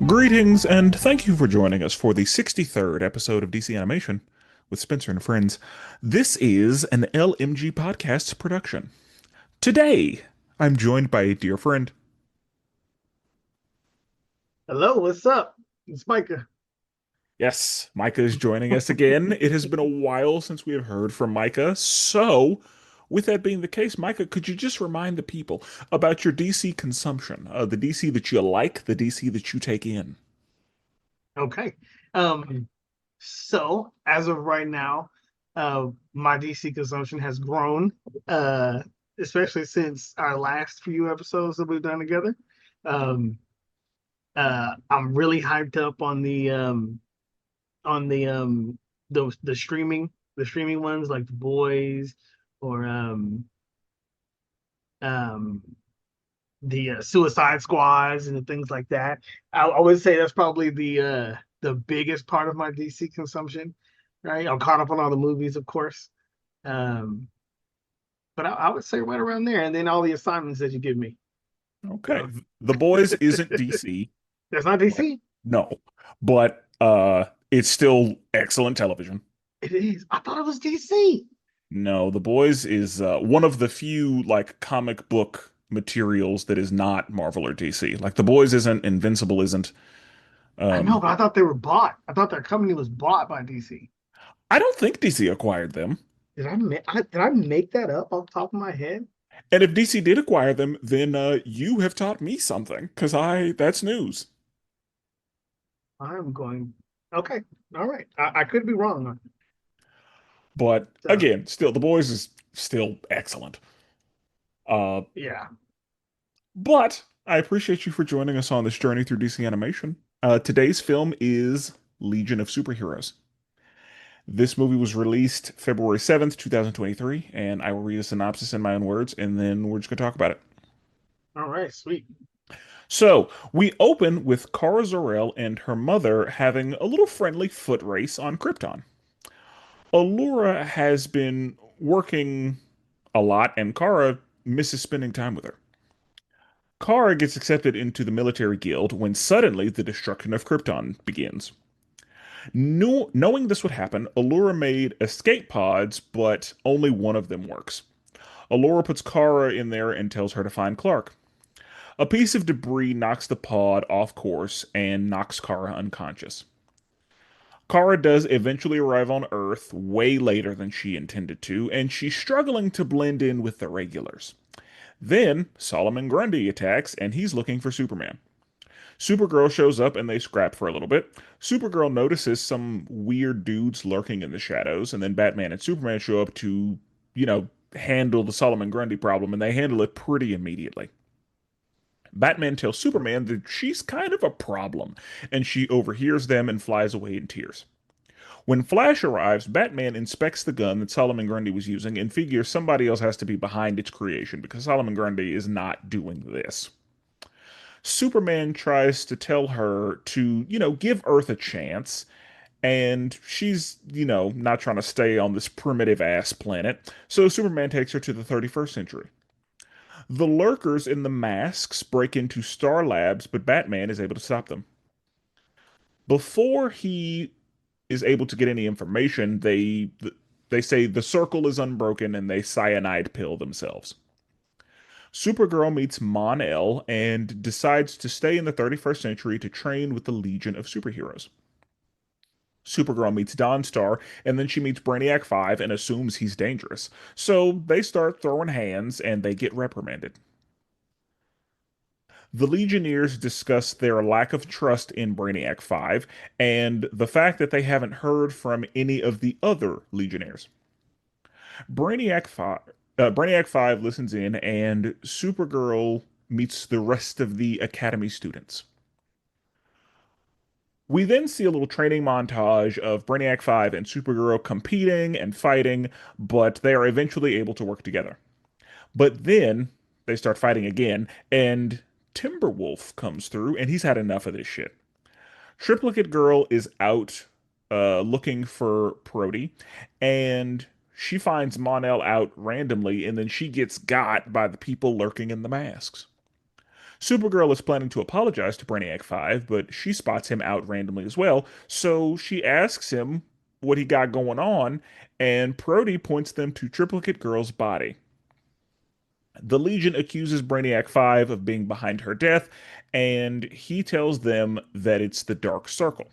Greetings, and thank you for joining us for the 63rd episode of DC Animation with Spencer and Friends. This is an LMG Podcast production. Today, I'm joined by a dear friend. Hello, what's up? It's Micah. Yes, Micah is joining us again. It has been a while since we have heard from Micah, so with that being the case, Micah, could you just remind the people about your DC consumption, the DC that you like, the DC that you take in? Okay. Um, so as of right now, my DC consumption has grown, uh, especially since our last few episodes that we've done together. Um, I'm really hyped up on the streaming ones like The Boys or um the Suicide Squads and the things like that. I would say that's probably the biggest part of my DC consumption. Right, I'm caught up on all the movies, of course, um, but I would say right around there, and then all the assignments that you give me. Okay, So The Boys isn't DC. that's not DC. No, but it's still excellent television. It is. I thought it was DC. No, The Boys is one of the few like comic book materials that is not Marvel or DC. Like The Boys isn't, Invincible isn't. I know, Um, but I thought they were bought. I thought their company was bought by DC. I don't think DC acquired them. Did I make that up off the top of my head? And if DC did acquire them, then you have taught me something because I that's news. I'm going. Okay, all right. I could be wrong. But So again, still The Boys is still excellent. Uh, yeah. But I appreciate you for joining us on this journey through DC animation. Today's film is Legion of Superheroes. This movie was released February 7th, 2023, and I will read a synopsis in my own words, and then we're just going to talk about it. All right, sweet. So, we open with Kara Zor-El and her mother having a little friendly foot race on Krypton. Allura has been working a lot, and Kara misses spending time with her. Kara gets accepted into the military guild when suddenly the destruction of Krypton begins. Knowing this would happen, Allura made escape pods, but only one of them works. Allura puts Kara in there and tells her to find Clark. A piece of debris knocks the pod off course and knocks Kara unconscious. Kara does eventually arrive on Earth way later than she intended to, and she's struggling to blend in with the regulars. Then Solomon Grundy attacks, and he's looking for Superman. Supergirl shows up and they scrap for a little bit. Supergirl notices some weird dudes lurking in the shadows, and then Batman and Superman show up to, handle the Solomon Grundy problem, and they handle it pretty immediately. Batman tells Superman that she's kind of a problem, and she overhears them and flies away in tears. When Flash arrives, Batman inspects the gun that Solomon Grundy was using and figures somebody else has to be behind its creation because Solomon Grundy is not doing this. Superman tries to tell her to, give Earth a chance. And she's, not trying to stay on this primitive ass planet. So Superman takes her to the 31st century. The lurkers in the masks break into Star Labs, but Batman is able to stop them. Before he is able to get any information, they say the circle is unbroken and they cyanide pill themselves. Supergirl meets Mon-El and decides to stay in the 31st century to train with the Legion of Superheroes. Supergirl meets Dawnstar, and then she meets Brainiac 5 and assumes he's dangerous. So they start throwing hands and they get reprimanded. The Legionnaires discuss their lack of trust in Brainiac 5 and the fact that they haven't heard from any of the other Legionnaires. Brainiac 5 listens in, and Supergirl meets the rest of the Academy students. We then see a little training montage of Brainiac 5 and Supergirl competing and fighting, but they are eventually able to work together. But then they start fighting again, and Timberwolf comes through, and he's had enough of this shit. Triplicate Girl is out looking for Prody, and she finds Mon-El out randomly, and then she gets got by the people lurking in the masks. Supergirl is planning to apologize to Brainiac 5, but she spots him out randomly as well, so she asks him what he got going on, and Prody points them to Triplicate Girl's body. The Legion accuses Brainiac 5 of being behind her death, and he tells them that it's the Dark Circle.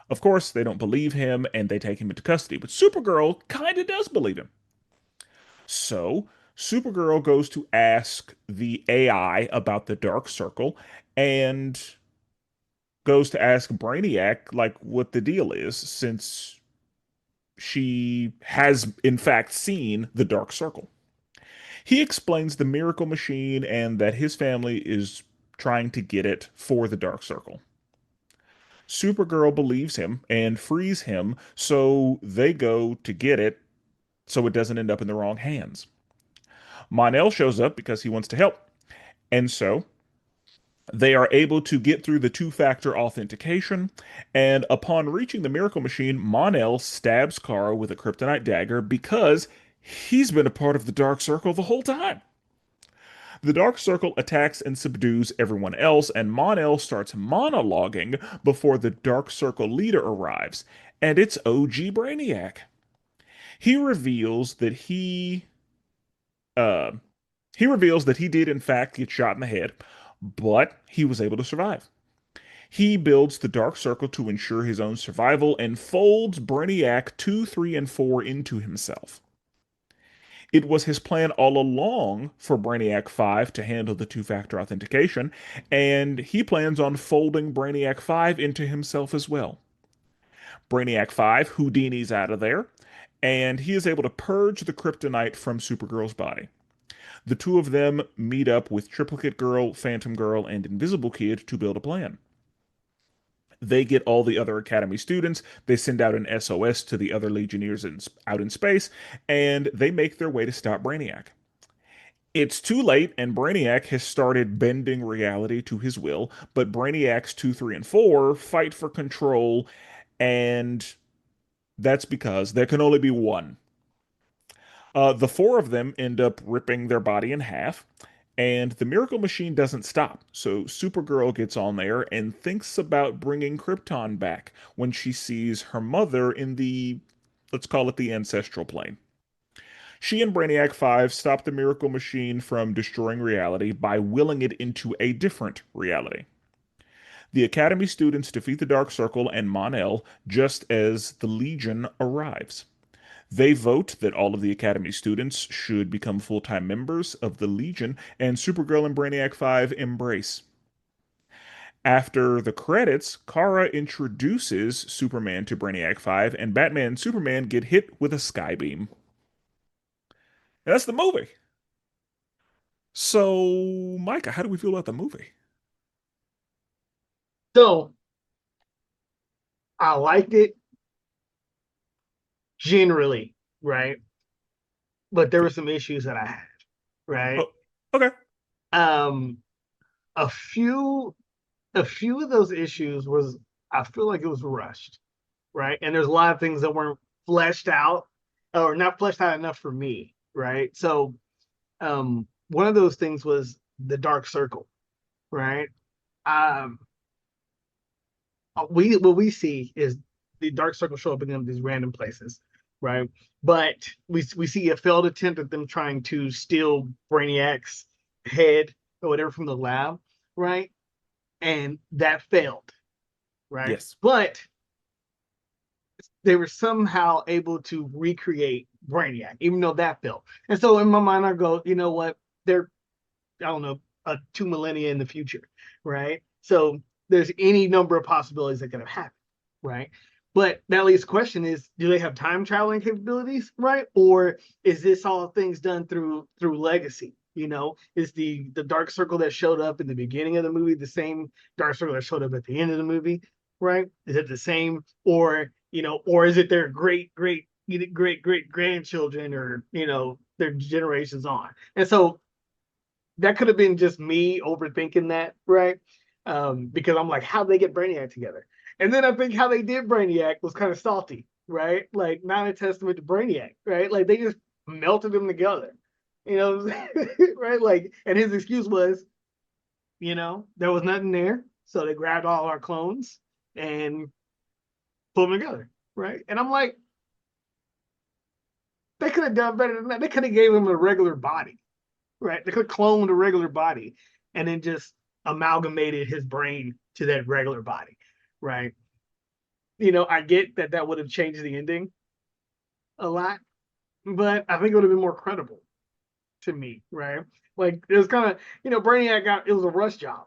Of course, they don't believe him and they take him into custody, but Supergirl kinda does believe him. So, Supergirl goes to ask the AI about the Dark Circle and goes to ask Brainiac, like, what the deal is, since she has, in fact, seen the Dark Circle. He explains the miracle machine and that his family is trying to get it for the Dark Circle. Supergirl believes him and frees him, so they go to get it so it doesn't end up in the wrong hands. Mon-El shows up because he wants to help, and so they are able to get through the two-factor authentication, and upon reaching the miracle machine, Mon-El stabs Kara with a kryptonite dagger because he's been a part of the Dark Circle the whole time. The Dark Circle attacks and subdues everyone else, and Mon-El starts monologuing before the Dark Circle leader arrives, and it's OG Brainiac. He reveals that uh, he did in fact get shot in the head, but he was able to survive. He builds the Dark Circle to ensure his own survival and folds Brainiac 2, 3, and 4 into himself. It was his plan all along for Brainiac 5 to handle the two factor authentication, and he plans on folding Brainiac 5 into himself as well. Brainiac 5 Houdini's out of there, and he is able to purge the kryptonite from Supergirl's body. The two of them meet up with Triplicate Girl, Phantom Girl, and Invisible Kid to build a plan. They get all the other Academy students, they send out an SOS to the other Legionnaires out in space, and they make their way to stop Brainiac. It's too late, and Brainiac has started bending reality to his will, but Brainiacs 2, 3, and 4 fight for control, and that's because there can only be one. The four of them end up ripping their body in half, and the miracle machine doesn't stop. So Supergirl gets on there and thinks about bringing Krypton back when she sees her mother in the, let's call it the ancestral plane. She and Brainiac 5 stop the miracle machine from destroying reality by willing it into a different reality. The Academy students defeat the Dark Circle and Mon-El just as the Legion arrives. They vote that all of the Academy students should become full-time members of the Legion, and Supergirl and Brainiac 5 embrace. After the credits, Kara introduces Superman to Brainiac 5, and Batman and Superman get hit with a skybeam. And that's the movie. So, Micah, how do we feel about the movie? So I liked it generally, right? But there were some issues that I had, right? Oh, okay. Um, a few of those issues was I feel like it was rushed, right? And there's a lot of things that weren't fleshed out or not fleshed out enough for me, right? So one of those things was the Dark Circle, right? Um, what we see is the Dark Circle show up in these random places, right? But we see a failed attempt at them trying to steal Brainiac's head or whatever from the lab, right? And that failed, right? Yes. But they were somehow able to recreate Brainiac, even though that failed. And so in my mind, I go, you know what? They're, I don't know, 2 millennia in the future, right? So there's any number of possibilities that could have happened, right? But that leads the question is, do they have time traveling capabilities, right? Or is this all things done through legacy? You know, is the Dark Circle that showed up in the beginning of the movie the same Dark Circle that showed up at the end of the movie, right? Is it the same, or or is it their great grandchildren, or their generations on? And so that could have been just me overthinking that, right? Because I'm like, how'd they get Brainiac together? And then I think how they did Brainiac was kind of salty, right? Like, not a testament to Brainiac, right? Like, they just melted them together, right? Like, and his excuse was, There was nothing there. So they grabbed all our clones and put them together, right? And I'm like, they could have done better than that. They could have gave him a regular body, right? They could have cloned a regular body and then just amalgamated his brain to that regular body, right? I get that that would have changed the ending a lot, but I think it would have been more credible to me, right? Like it was kind of, Brainiac got it was a rush job,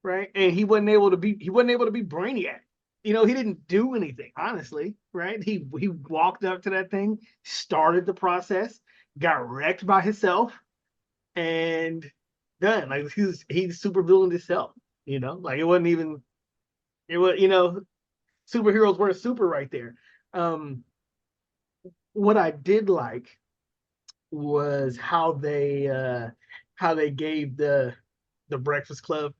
right? And he wasn't able to be Brainiac. He didn't do anything, honestly, right? He walked up to that thing, started the process, got wrecked by himself, and done. Like he's super villain himself, like it wasn't even it was, superheroes were super right there. Um what I did like was how they gave the Breakfast Club,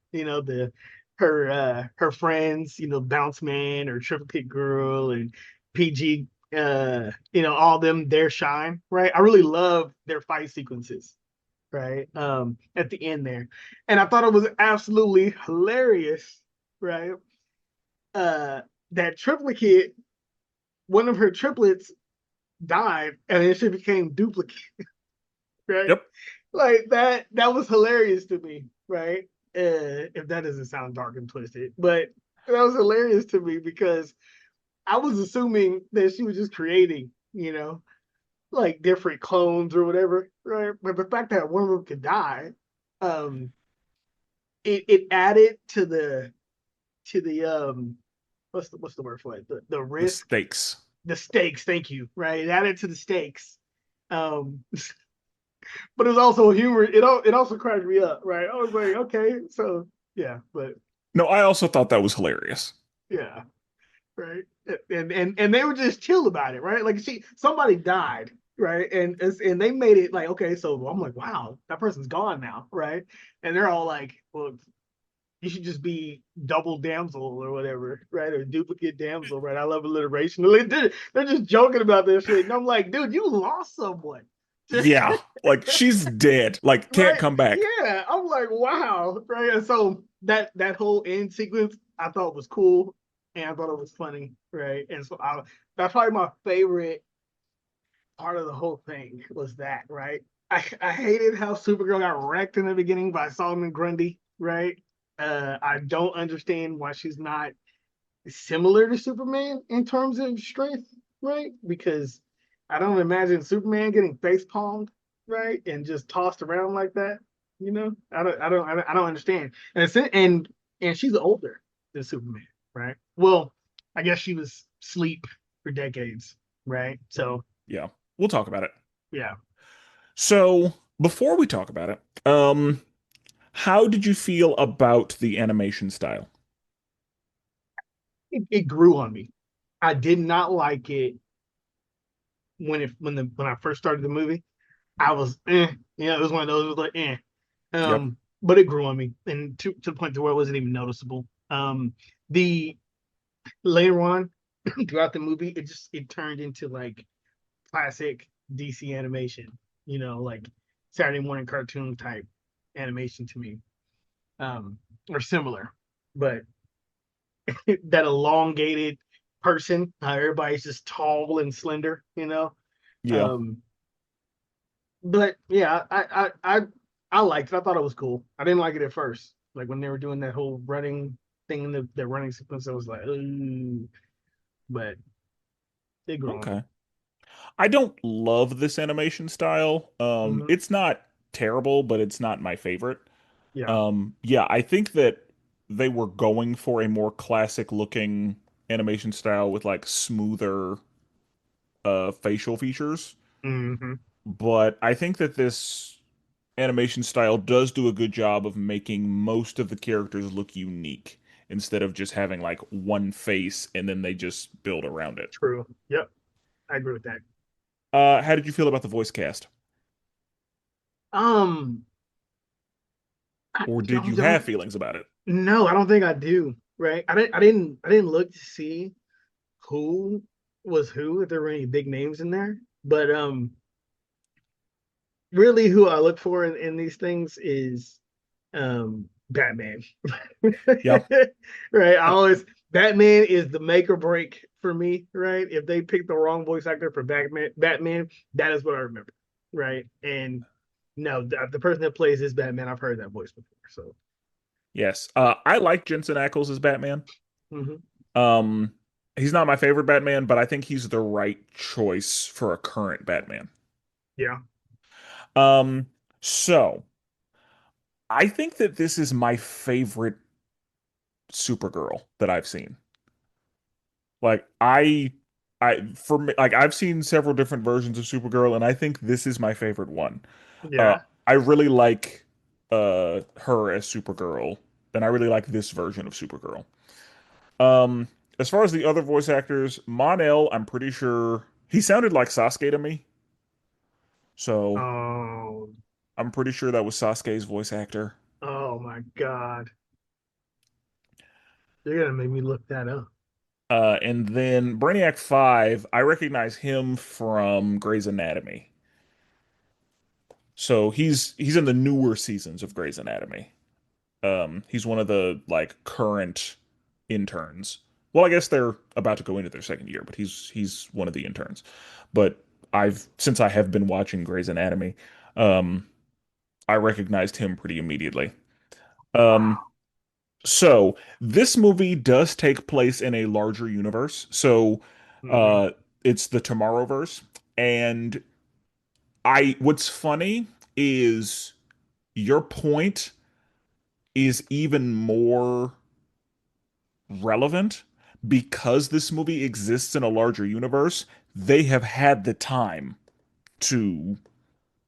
her friends, Bounce Man or Triplicate Girl and PG, all them their shine, right? I really love their fight sequences, right? At the end there. And I thought it was absolutely hilarious, right? Uh that Triplicate, one of her triplets died and then she became duplicate, right? Yep. Like that was hilarious to me, right? If that doesn't sound dark and twisted, but that was hilarious to me because I was assuming that she was just creating, like different clones or whatever, right? But the fact that one of them could die, um, it added to the what's the word for it? The The risk, stakes. the stakes. Thank you. Right, it added to the stakes. Um, but it's also humor. It also cracked me up, right? I was like, okay, so yeah, but No, I also thought that was hilarious. yeah, right. And they were just chill about it, right? Like somebody died, right? And they made it like, okay, so I'm like, wow, that person's gone now, right? And they're all like, well, you should just be double damsel or whatever, right? Or duplicate damsel, right? I love alliteration. They're just joking about this shit. And I'm like, dude, you lost someone. Yeah, like she's dead. Like can't Right? come back. Yeah. I'm like, wow. Right. And so that whole end sequence I thought was cool and I thought it was funny. Right. And so that's probably my favorite part of the whole thing was that, right? I hated how Supergirl got wrecked in the beginning by Solomon Grundy, right? I don't understand why she's not similar to Superman in terms of strength, right? Because I don't imagine Superman getting face palmed, right, and just tossed around like that. I don't understand. And she's older than Superman, right? Well, I guess she was asleep for decades, right? So Yeah, we'll talk about it. yeah, So before we talk about it, how did you feel about the animation style? it grew on me. I did not like it when I first started the movie. I was it was one of those. It was like Yep. but it grew on me, and to the point to where it wasn't even noticeable. The Later on throughout the movie, it turned into like classic DC animation, like Saturday morning cartoon type animation to me, or similar, but that elongated person, how everybody's just tall and slender, Yeah. um, but yeah, I liked it. I thought it was cool. I didn't like it at first. Like when they were doing that whole running thing in the running sequence, I was like, ooh, but it grew on me. Okay. I don't love this animation style. Hmm. It's not terrible, but it's not my favorite. Yeah. Yeah, I think that they were going for a more classic looking animation style with like smoother facial features. Hmm. But I think that this animation style does do a good job of making most of the characters look unique instead of just having like one face and then they just build around it. True. Yep. I agree with that. How did you feel about the voice cast? Um, I Or did you have don't. feelings about it? No, I don't think I do. Right. I didn't look to see who was who, if there were any big names in there. But really who I look for in these things is Batman. Yeah. Right. I And always Batman is the make or break for me, right? If they pick the wrong voice actor for Batman, that is what I remember. Right. And no, the person that plays this Batman, I've heard that voice before. So yes, I like Jensen Ackles as Batman. mhm. Um, he's not my favorite Batman, but I think he's the right choice for a current Batman. Yeah. Um, so I think that this is my favorite Supergirl that I've seen. Like for me, like I've seen several different versions of Supergirl, and I think this is my favorite one. Uh, Yeah. I really like her as Supergirl, and I really like this version of Supergirl. Um, as far as the other voice actors, Mon-El, I'm pretty sure he sounded like Sasuke to me, so Oh, I'm pretty sure that was Sasuke's voice actor. oh my God. You're gonna make me look that up. And then Brainiac 5, I recognize him from Grey's Anatomy. So he's in the newer seasons of Grey's Anatomy. He's one of the like current interns. Well, I guess they're about to go into their second year, but he's one of the interns. But I've since I have been watching Grey's Anatomy, um, I recognized him pretty immediately. Um, Wow. so this movie does take place in a larger universe. So Hmm. uh, it's the Tomorrowverse, and I what's funny is your point is even more relevant because this movie exists in a larger universe. They have had the time to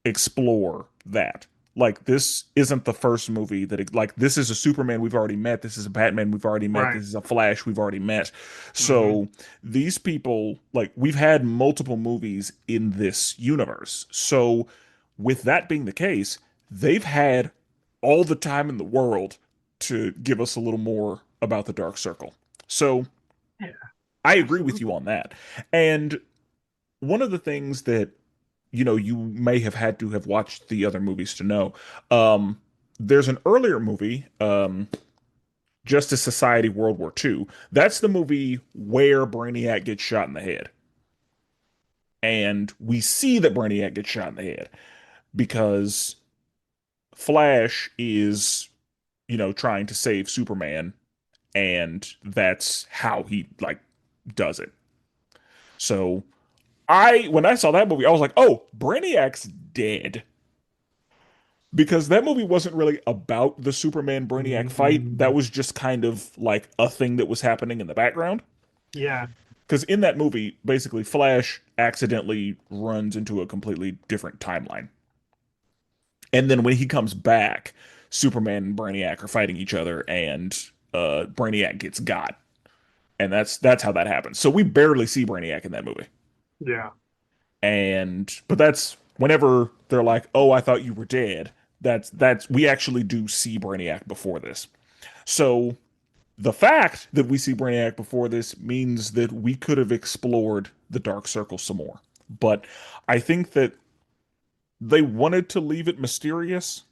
explore that. Like this isn't the first movie like this is a Superman we've already met. This is a Batman we've already met. Right. This is a Flash we've already met. Hmm. So these people like we've had multiple movies in this universe. So with that being the case, they've had all the time in the world to give us a little more about the Dark Circle. So Yeah, I agree with you absolutely. on that. And one of the things that you may have had to have watched the other movies to know. Um, there's an earlier movie, Justice Society World War II. That's the movie where Brainiac gets shot in the head. And we see that Brainiac gets shot in the head because Flash is, trying to save Superman, and that's how he like does it. So when I saw that movie, I was like, oh, Brainiac's dead. Because that movie wasn't really about the Superman Brainiac fight. That Mm. was just kind of like a thing that was happening in the background. Yeah. Because in that movie, basically, Flash accidentally runs into a completely different timeline. And then when he comes back, Superman and Brainiac are fighting each other, and Brainiac gets got. And that's how that happens. So we barely see Brainiac in that movie. Yeah. But that's whenever they're like, "Oh, I thought you were dead." That's we actually do see Brainiac before this. So the fact that we see Brainiac before this means that we could have explored the Dark Circle some more. But I think that they wanted to leave it mysterious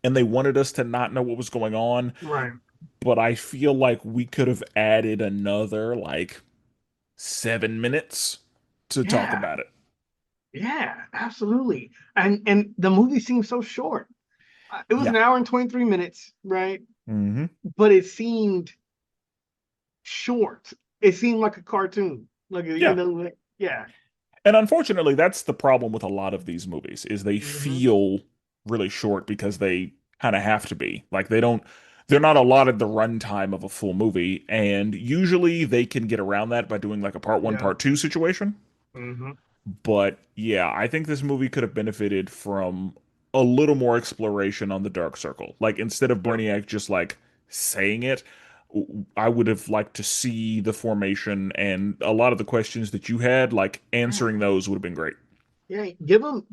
and they wanted us to not know what was going on. Right. But I feel like we could have added another like 7 minutes to talk Yeah. about it. Yeah. Absolutely. And the movie seems so short. It was Yeah. an hour and 23 minutes, right? Hmm. But it seemed short. It seemed like a cartoon. Yeah. Yeah. And unfortunately, that's the problem with a lot of these movies is they Hmm. feel really short because they kind of have to be. Like they're not allotted the runtime of a full movie, and usually they can get around that by doing like a part one, Yeah. part two situation. Hmm. But yeah, I think this movie could have benefited from a little more exploration on the Dark Circle. Like instead of Yep. Brainiac just like saying it, I would have liked to see the formation and a lot of the questions that you had, like Yeah. answering those would have been great. Yeah. Give them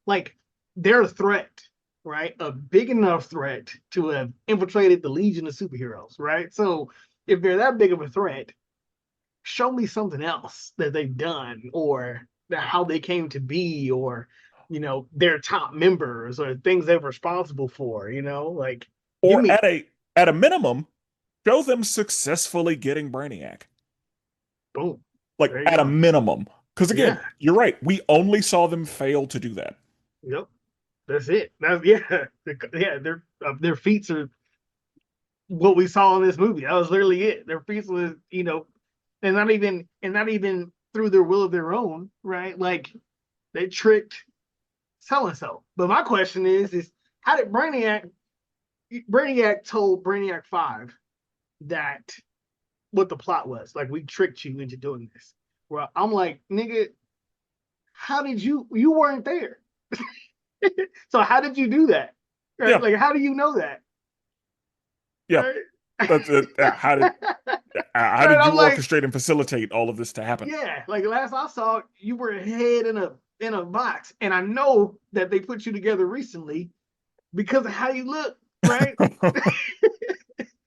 like they're a threat, right? A big enough threat to have infiltrated the Legion of Superheroes, right? So if they're that big of a threat, show me something else that they've done or how they came to be or their top members or things they're responsible for, like Give Or me at a minimum, show them successfully getting Brainiac. boom. Like There you at a go. minimum. Because again, Yeah. you're right. We only saw them fail to do that. Yep. That's it. That's yeah. Yeah. Their feats are what we saw in this movie. That was literally it. Their feats was and not even through their will of their own, right? Like they tricked so and so. But my question is how did Brainiac told Brainiac 5 that what the plot was? Like we tricked you into doing this. Well, I'm like, nigga, how did you weren't there? So how did you do that? Right? Yeah, Like how do you know that? yeah. Right? That's it. How Right? did you I'm like, orchestrate and facilitate all of this to happen? yeah, like last I saw, you were a head in a box, and I know that they put you together recently because of how you look, right?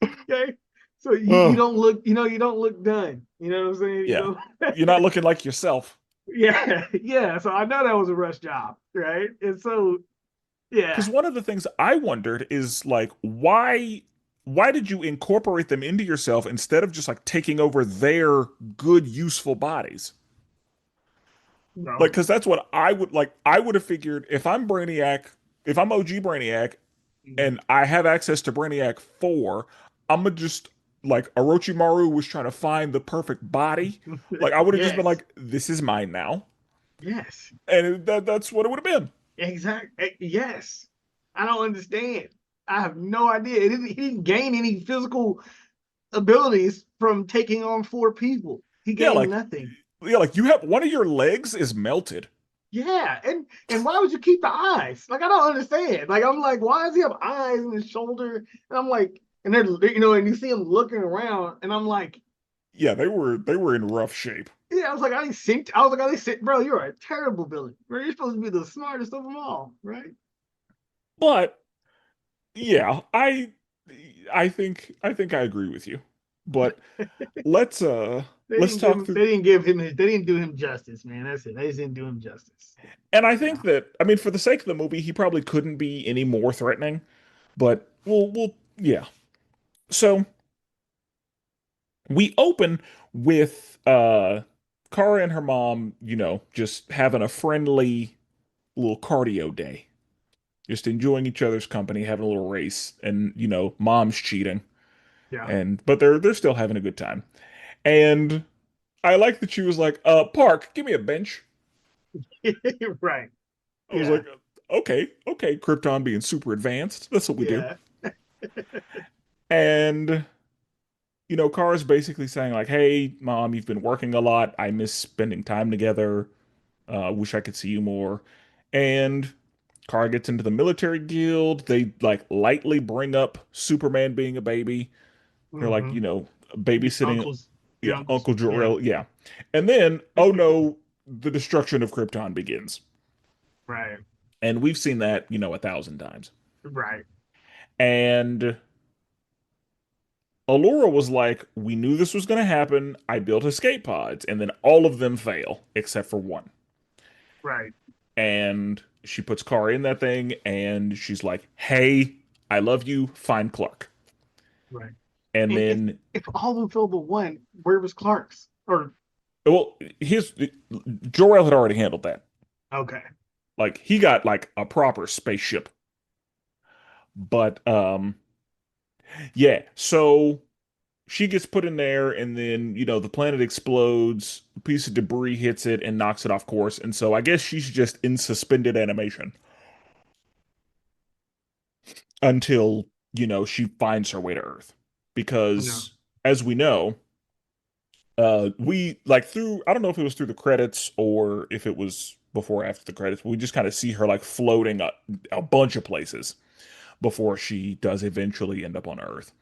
Okay, so you Oh, don't look, you don't look done. You know what I'm saying? You yeah. know, You're not looking like yourself. yeah, yeah. So I know that was a rush job, right? And so Because yeah, one of the things I wondered is like, why did you incorporate them into yourself instead of just like taking over their good, useful bodies? Like, no, because that's what I would like. I would have figured if I'm Brainiac, if I'm OG Brainiac, and I have access to Brainiac 4, I'm gonna just like Orochimaru was trying to find the perfect body. Like, I would have just been yes, like, this is mine now. yes, And that's what it would have been. exactly, yes. I don't understand. I have no idea. He didn't gain any physical abilities from taking on 4 people. He Yeah, gained like nothing. yeah, like you have one of your legs is melted. Yeah, and why would you keep the eyes? Like I don't understand. Like I'm like, why does he have eyes in his shoulder? And I'm like, and they're and you see him looking around, and I'm like, Yeah, they were in rough shape. yeah, I was like, I didn't think. I was like, I didn't think, bro, you're a terrible villain. Bro, you're supposed to be the smartest of them all, right? But yeah, I think I agree with you. But let's let's talk through. They didn't give him, they didn't do him justice, man. That's it. They just didn't do him justice. And I think Yeah. that I mean for the sake of the movie, he probably couldn't be any more threatening. But we'll yeah. So we open with Kara and her mom, just having a friendly little cardio day. Just enjoying each other's company, having a little race, and mom's cheating. Yeah. But they're still having a good time. And I like that she was like, Park, give me a bench. Right. I was Yeah. like, okay, Krypton being super advanced. That's what we do. Yeah. And Kara's basically saying like, "Hey, mom, you've been working a lot. I miss spending time together. Wish I could see you more." And Kara gets into the military guild. They like lightly bring up Superman being a baby. They're like, Mm-hmm. babysitting, Uncles. The yeah, uncles. Uncle Yeah. Jor-El, yeah. And then, oh no, the destruction of Krypton begins. Right. And we've seen that, 1,000 times. Right. And Allura was like, we knew this was going to happen. I built escape pods, and then all of them fail except for one. Right. And she puts Kara in that thing, and she's like, hey, I love you. Find Clark. Right. And And then, if all of them filled the one, where was Clark's? Or well, Jor-El had already handled that. okay. Like, he got like a proper spaceship. But, yeah, so she gets put in there, and then the planet explodes, a piece of debris hits it and knocks it off course, and so I guess she's just in suspended animation until she finds her way to Earth, No. because as we know, we like through, I don't know if it was through the credits or if it was before or after the credits, but we just kind of see her like floating a bunch of places before she does eventually end up on Earth.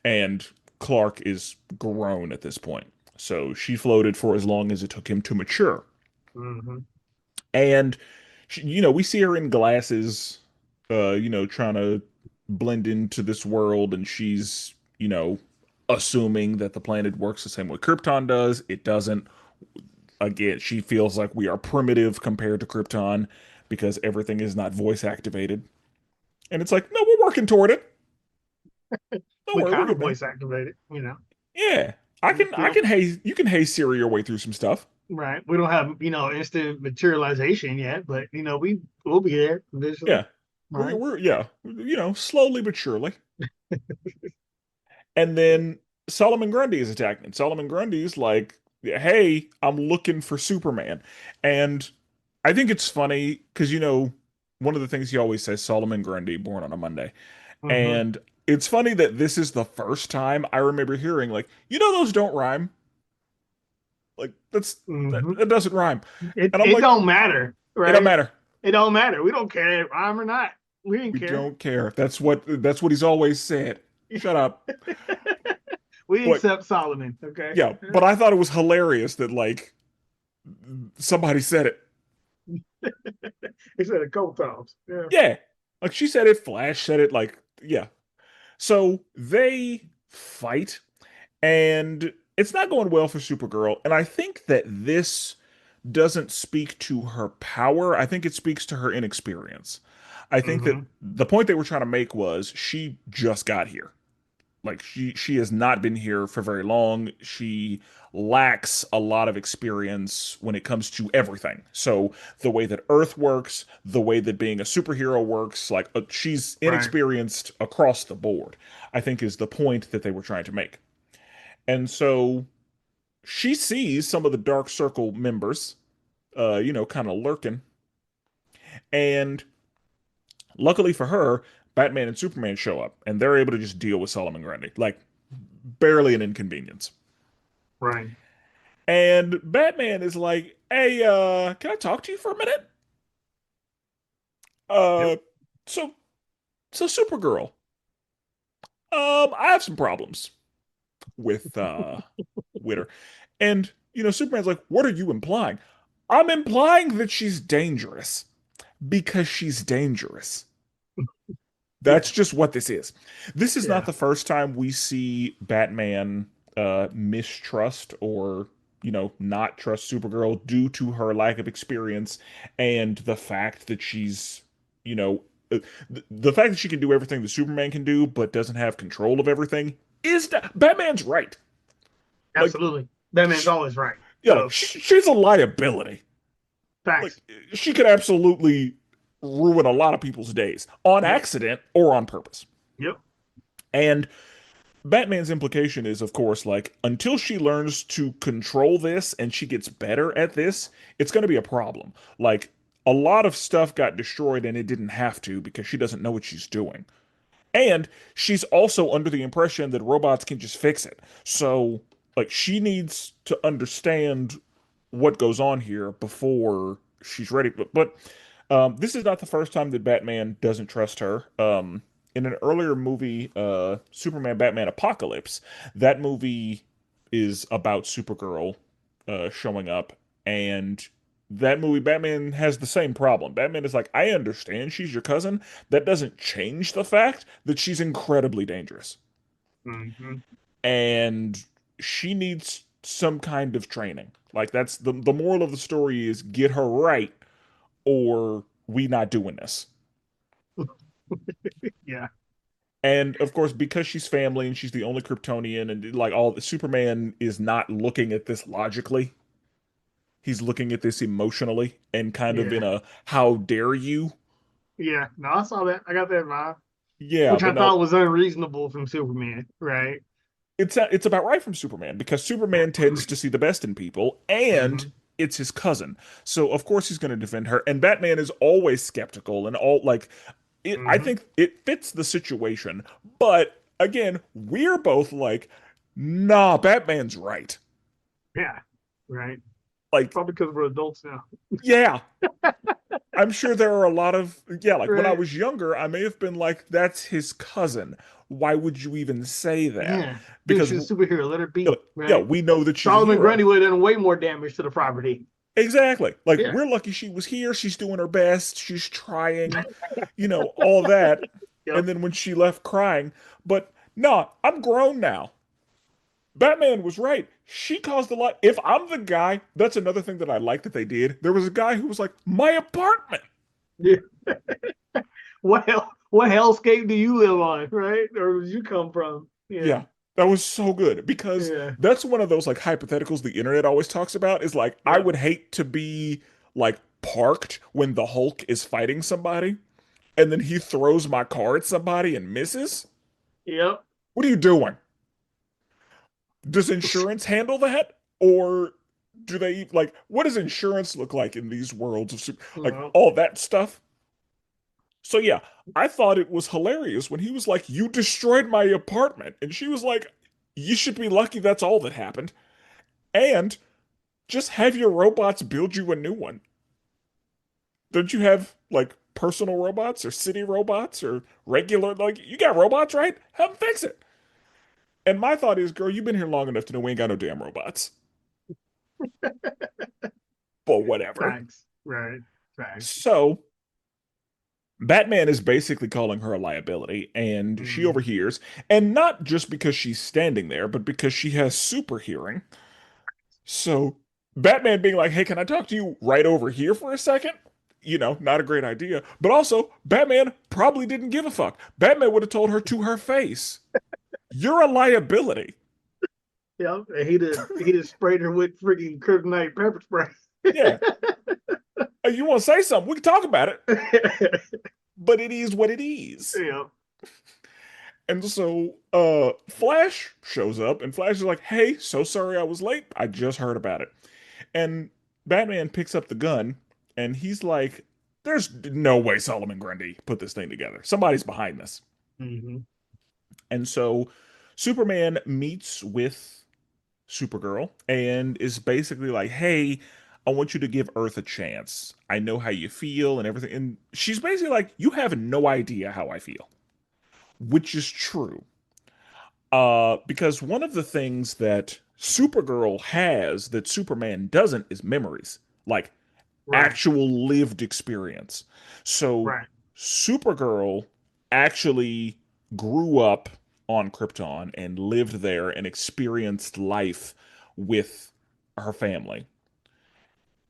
And Clark is grown at this point. So she floated for as long as it took him to mature. Mm-hmm. And we see her in glasses, trying to blend into this world, and she's, assuming that the planet works the same way Krypton does. It doesn't. Again, she feels like we are primitive compared to Krypton because everything is not voice activated. And it's like, no, we're working toward it. Don't We worry, we're kind of good, man. voice activated, you know. Yeah, We I don't, can haze you can haze Siri your way through some stuff. right. We don't have, instant materialization yet, but we'll be there eventually. Yeah, Right. we're yeah, slowly but surely. And then Solomon Grundy is attacking. Solomon Grundy's like, "Hey, I'm looking for Superman," and I think it's funny because one of the things he always says, Solomon Grundy, born on a Monday, Mm-hmm. and it's funny that this is the first time I remember hearing like, those don't rhyme. Like Mm-hmm. that doesn't rhyme, It and I'm it like, don't matter, it don't right? matter. It don't matter. We don't care if I'm or not. We didn't We care. don't care. That's what he's always said. Shut up. We But accept Solomon, okay? yeah, but I thought it was hilarious that like somebody said it. He said a couple times. Yeah. Yeah. Like she said it, Flash said it, like, yeah. So they fight, and it's not going well for Supergirl. And I think that this doesn't speak to her power. I think it speaks to her inexperience. I think that Mm-hmm. the point they were trying to make was she just got here. Like she has not been here for very long. She lacks a lot of experience when it comes to everything. So the way that Earth works, the way that being a superhero works, like she's Right. inexperienced across the board, I think is the point that they were trying to make. And so she sees some of the Dark Circle members, kind of lurking. And luckily for her, Batman and Superman show up, and they're able to just deal with Solomon Grundy. Like, barely an inconvenience. Right. And Batman is like, "Hey, can I talk to you for a minute?" Yep. Uh, so Supergirl, I have some problems with her, and Superman's like, "What are you implying?" I'm implying that she's dangerous because she's dangerous. Yeah. That's just what this is. This is not Yeah. the first time we see Batman mistrust or not trust Supergirl due to her lack of experience and the fact that she's you know the fact that she can do everything that Superman can do but doesn't have control of everything is that Batman's right. Like Absolutely. That man's sh always right. yeah, like So she's a liability. Like facts. she could absolutely ruin a lot of people's days on Yep. accident or on purpose. Yep. And Batman's implication is, of course, like until she learns to control this and she gets better at this, it's going to be a problem. Like a lot of stuff got destroyed and it didn't have to because she doesn't know what she's doing. And she's also under the impression that robots can just fix it. So, like, she needs to understand what goes on here before she's ready. But this is not the first time that Batman doesn't trust her. In an earlier movie, Superman Batman Apocalypse, that movie is about Supergirl showing up, and that movie, Batman has the same problem. Batman is like, I understand she's your cousin. That doesn't change the fact that she's incredibly dangerous. Mm-hmm. And she needs some kind of training. Like that's the moral of the story is get her right or we not doing this. Yeah. And of course, because she's family and she's the only Kryptonian, and like all Superman is not looking at this logically. He's looking at this emotionally and kind of in Yeah. a how dare you. Yeah. No, I saw that. I got that vibe, Yeah, which but I no, thought was unreasonable from Superman. Right. it's about right from Superman because Superman tends to see the best in people and Mm-hmm. it's his cousin. So of course he's going to defend her and Batman is always skeptical and all like I Mm-hmm. think it fits the situation. But again, we're both like nah, Batman's right. Yeah. Right. Like Probably because we're adults now. yeah, I'm sure there are a lot of yeah, like when I Right. was younger, I may have been like that's his cousin. Why would you even say that? Yeah. Dude, Because she's a superhero. Let her be. yeah, Right. we know that she's a Solomon hero. Grundy would have done way more damage to the property. Exactly. Like Yeah. we're lucky she was here. She's doing her best. She's trying, all that. Yep. And then when she left crying, but no, I'm grown now. Batman was right. She caused a lot. If I'm the guy, that's another thing that I like that they did. There was a guy who was like, "My apartment." Yeah. What else? what hellscape do you live on, right? Or did you come from? Yeah, Yeah, that was so good because yeah, that's one of those like hypotheticals the internet always talks about is like I yep, would hate to be like parked when the Hulk is fighting somebody and then he throws my car at somebody and misses. yep. What are you doing? Does insurance handle that? Or do they like what does insurance look like in these worlds of like Well, all that stuff? So yeah, I thought it was hilarious when he was like, "You destroyed my apartment," and she was like, "You should be lucky that's all that happened." And just have your robots build you a new one. Don't you have like personal robots or city robots or regular like you got robots, right? Have them fix it. And my thought is, girl, you've been here long enough to know we ain't got no damn robots. But whatever. facts, right, facts. So Batman is basically calling her a liability, and she Mm. overhears, and not just because she's standing there, but because she has super hearing. So Batman being like, "Hey, can I talk to you right over here for a second?" You know, not a great idea. But also, Batman probably didn't give a fuck. Batman would have told her to her face, "You're a liability." Yep, and he just sprayed her with freaking kryptonite pepper spray. Yeah. You want to say something? We can talk about it. But it is what it is. Yep. And so Flash shows up and Flash is like, "Hey, so sorry I was late. I just heard about it." And Batman picks up the gun and he's like, "There's no way Solomon Grundy put this thing together. Somebody's behind this." Hmm. And so Superman meets with Supergirl and is basically like, "Hey, I want you to give Earth a chance. I know how you feel and everything." And she's basically like, "You have no idea how I feel," which is true. Because one of the things that Supergirl has that Superman doesn't is memories, like Right, actual lived experience. So right, Supergirl actually grew up on Krypton and lived there and experienced life with her family.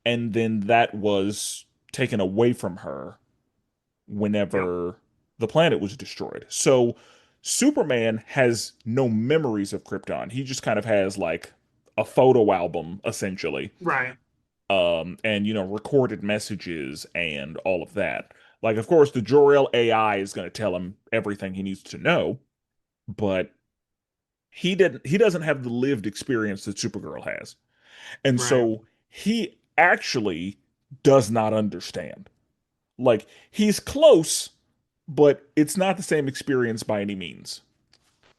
And then that was taken away from her yep, whenever the planet was destroyed. So Superman has no memories of Krypton. He just kind of has like a photo album essentially. right, And recorded messages and all of that. Like of course the Jor-El AI is going to tell him everything he needs to know, but he doesn't have the lived experience that Supergirl has. And right, so he actually does not understand. Like he's close, but it's not the same experience by any means.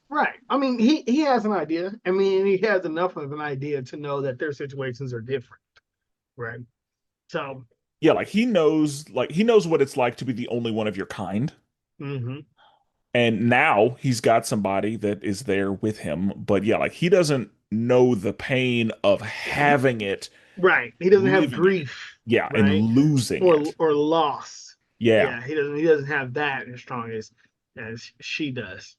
right. I mean, he has an idea. I mean, he has enough of an idea to know that their situations are different, right? So, Yeah, like he knows what it's like to be the only one of your kind. hmm, And now he's got somebody that is there with him, but yeah, like he doesn't know the pain of having it, right. He doesn't have living it. grief, Yeah, and right, losing it. or loss. Yeah. Yeah, he doesn't have that as strong as she does.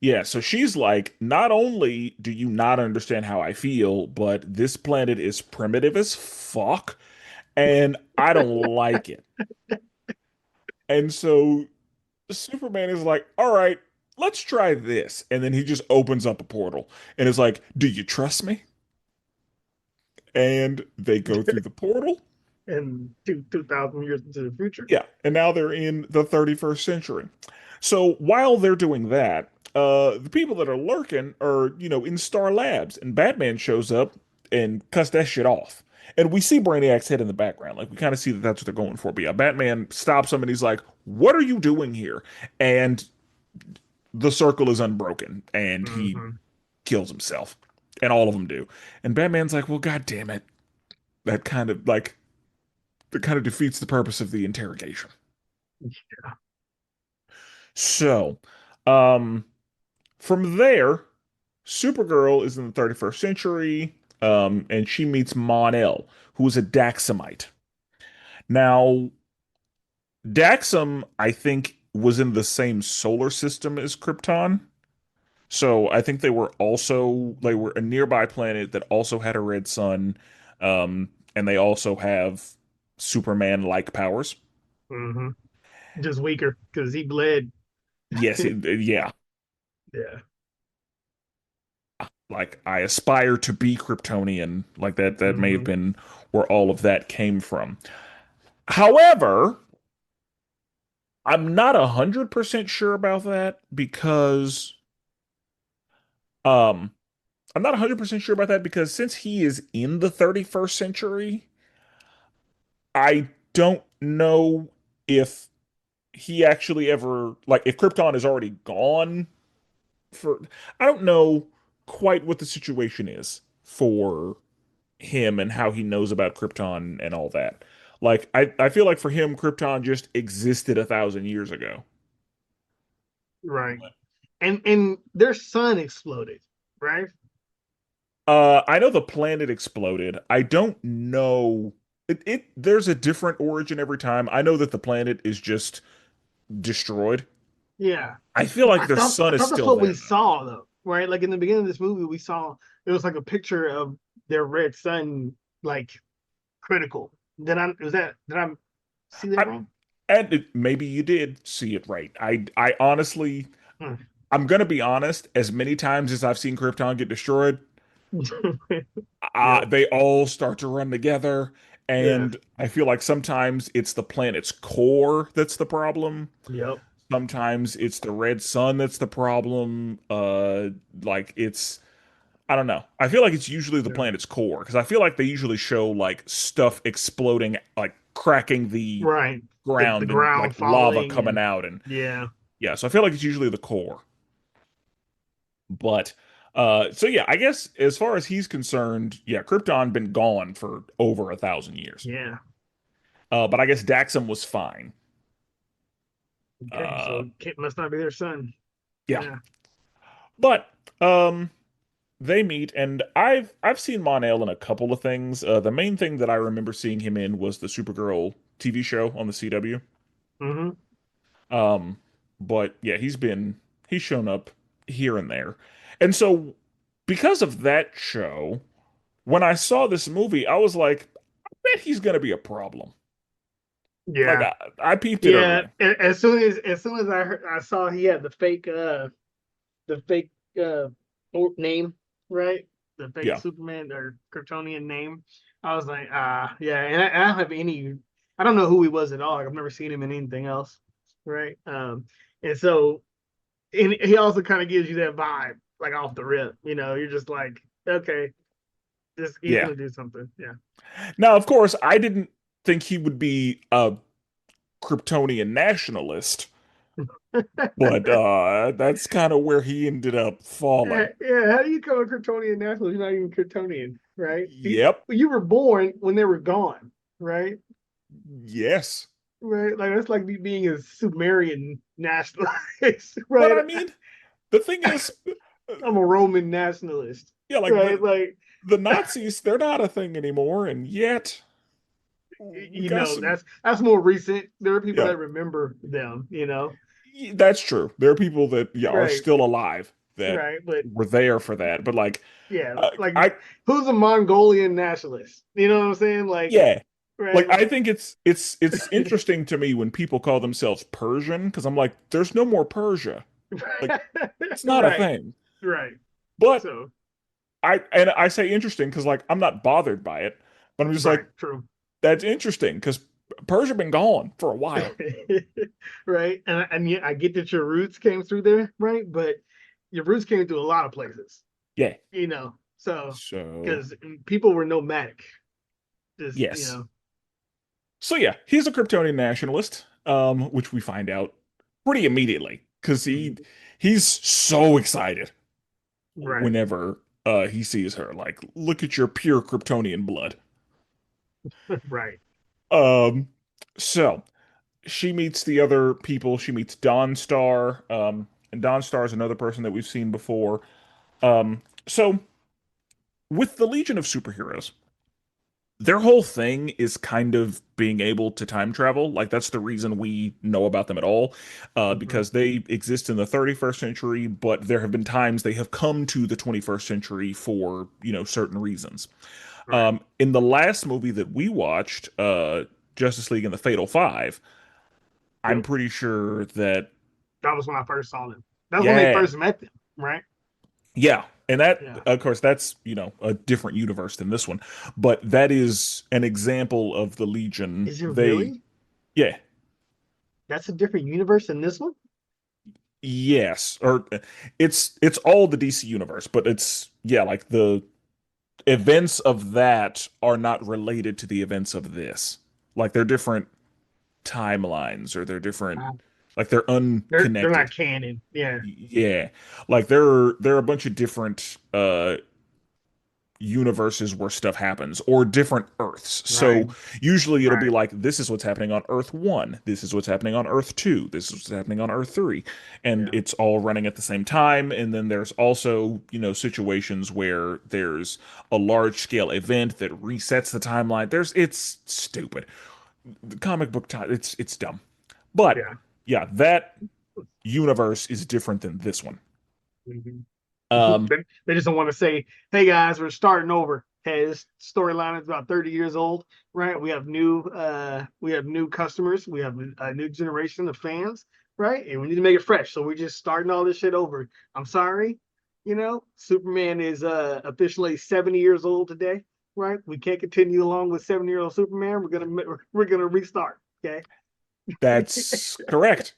Yeah, so she's like, not only do you not understand how I feel, but this planet is primitive as fuck, and I don't like it. And so Superman is like, all right, let's try this. And then he just opens up a portal and is like, do you trust me? And they go through the portal. And 2,000 years into the future. Yeah. And now they're in the 31st century. So while they're doing that, the people that are lurking are, in Star Labs. And Batman shows up and cuts that shit off. And we see Brainiac's head in the background. Like, we kind of see that that's what they're going for. But yeah, Batman stops him and he's like, what are you doing here? And the circle is unbroken and he Hmm. kills himself. And all of them do. And Batman's like, well, god damn it. That kind of defeats the purpose of the interrogation. So, um, from there, Supergirl is in the 31st century, and she meets Mon-El, who is a Daxamite. Now, Daxam, I think, was in the same solar system as Krypton. So I think they were a nearby planet that also had a red sun, and they also have Superman-like powers. Hmm. Just weaker because he bled. Yes, yeah. Yeah. Like I aspire to be Kryptonian. Like that may have Hmm. been where all of that came from. However, I'm not 100% sure about that because um I'm not 100% sure about that because since he is in the 31st century, I don't know if he actually ever like if Krypton is already gone for I don't know quite what the situation is for him and how he knows about Krypton and all that. Like I feel like for him Krypton just existed 1,000 years ago. Right. And their sun exploded, right? I know the planet exploded. I don't know there's a different origin every time. I know that the planet is just destroyed. Yeah. I feel like the I sun is thought that's still what there we though. saw though, right? Like in the beginning of this movie, we saw it was like a picture of their red sun like critical. Did I see that I wrong? and maybe you did see it right. I honestly Hmm. I'm gonna be honest, as many times as I've seen Krypton get destroyed, Yep. they all start to run together, Yeah. and I feel like sometimes it's the planet's core that's the problem. Yep. Sometimes it's the red sun that's the problem. Like it's I don't know. I feel like it's usually the Yeah. planet's core because I feel like they usually show like stuff exploding, like cracking the Right. The ground and like ground lava falling coming and out, and yeah. yeah. So I feel like it's usually the core. But so yeah, I guess as far as he's concerned, yeah, Krypton been gone for over 1,000 years. Yeah. But I guess Daxam was fine. Okay. Uh, So Kit must not be their son. yeah, Yeah. but um, they meet, and I've seen Mon-El in a couple of things. The main thing that I remember seeing him in was the Supergirl TV show on the CW. Hmm. Um, but yeah, he's shown up here and there, and so because of that show, when I saw this movie, I was like, I bet he's gonna be a problem. Like Yeah. I peeped it Yeah. early. As soon as I saw he had the fake uh name, right? The fake Yeah, Superman or Kryptonian name. I was like, yeah, and I don't have any. I don't know who he was at all. Like, I've never seen him in anything else, right? And so, and he also kind of gives you that vibe, like off the rip. You're just like, okay, this he's yeah. gonna do something. Yeah. Now, of course, I didn't think he would be a Kryptonian nationalist, but that's kind of where he ended up Yeah, falling. yeah. How do you become a Kryptonian national? You're not even Kryptonian, right? Yep. You were born when they were gone, right? Yes. Right? Like that's like me being a Sumerian nationalist, But right? I mean, the thing is, uh, I'm a Roman nationalist, yeah, like right? Like, the Nazis, they're not a thing anymore, and yet we got some. that's more recent. There are people Yeah, that remember them. that's true. There are people that yeah are Right, still alive that right. But were there for that. But like, yeah, uh, like I who's a Mongolian nationalist? You know what I'm saying? Like, yeah, right? like I Like, think it's interesting to me when people call themselves Persian because I'm like, there's no more Persia. Like it's not a right, thing. right. But So, I say interesting because like I'm not bothered by it, but I'm just right, like true. that's interesting because Persia been gone for a while. Right, and yeah, I get that your roots came through there, right? But your roots came through a lot of places, Yeah. so So because people were nomadic, just yes. So yeah, he's a Kryptonian nationalist, which we find out pretty immediately because he's so excited right. whenever he sees her. Like, look at your pure Kryptonian blood. Right. Um, so she meets the other people. She meets Dawnstar. And Dawnstar is another person that we've seen before. So with the Legion of Superheroes, their whole thing is kind of being able to time travel. Like that's the reason we know about them at all, Hmm. because they exist in the 31st century, but there have been times they have come to the 21st century for, certain reasons. Right. In the last movie that we watched, Justice League and the Fatal Five, I'm Yep. pretty sure that That was when I first saw them. That's when they Yeah. first met them, right? Yeah. And that, Yeah. of course, that's, a different universe than this one. But that is an example of the Legion. Is it really? Yeah, That's a different universe than this one? yes. Or it's all the DC universe, but it's, yeah, like the events of that are not related to the events of this. Like they're different timelines or they're different, Uh, like they're they're not unconnected. canon. Yeah. Yeah. Like there are a bunch of different universes where stuff happens or different Earths. Right. So usually it'll be Right. like this is what's happening on Earth 1, this is what's happening on Earth 2, this is what's happening on Earth 3, and Yeah. it's all running at the same time. And then there's also, situations where there's a large scale event that resets the timeline. It's stupid. The comic book time, it's dumb. But Yeah. yeah, that universe is different than this one. Mhm. Um They just don't want to say, "Hey guys, we're starting over." Hey, this storyline is about 30 years old, right? We have new customers, we have a new generation of fans, right? And we need to make it fresh. So we're just starting all this shit over. I'm sorry, Superman is officially 70 years old today, right? We can't continue along with 70-year-old Superman. We're gonna restart. Okay. that's correct.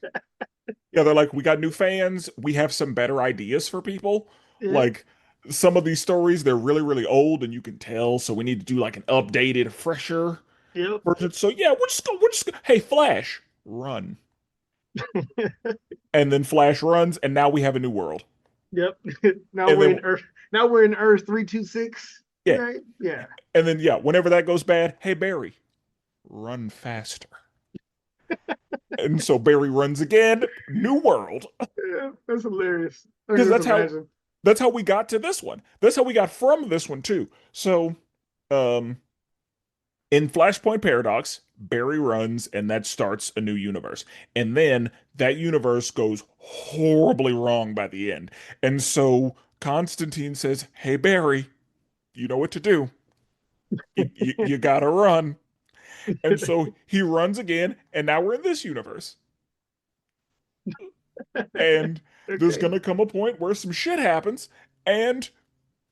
Yeah, they're like, we got new fans. We have some better ideas for people. Yeah. Like some of these stories, they're really, really old, and you can tell. So we need to do like an updated, fresher Yep. version. So yeah, hey, Flash, run. And then Flash runs, and now we have a new world. Yep. Now And we're then in Earth. Now we're in Earth 326. yeah, Right? Yeah. yeah, whenever that goes bad, hey Barry, run faster. And so Barry runs again, new world. Yeah, that's hilarious. I can Because just imagine. that's how we got to this one. That's how we got from this one too. So um in Flashpoint Paradox, Barry runs and that starts a new universe. And then that universe goes horribly wrong by the end. And so Constantine says, "Hey Barry, you know what to do. You gotta run." And so he runs again, and now we're in this universe. And there's Okay. gonna come a point where some shit happens, and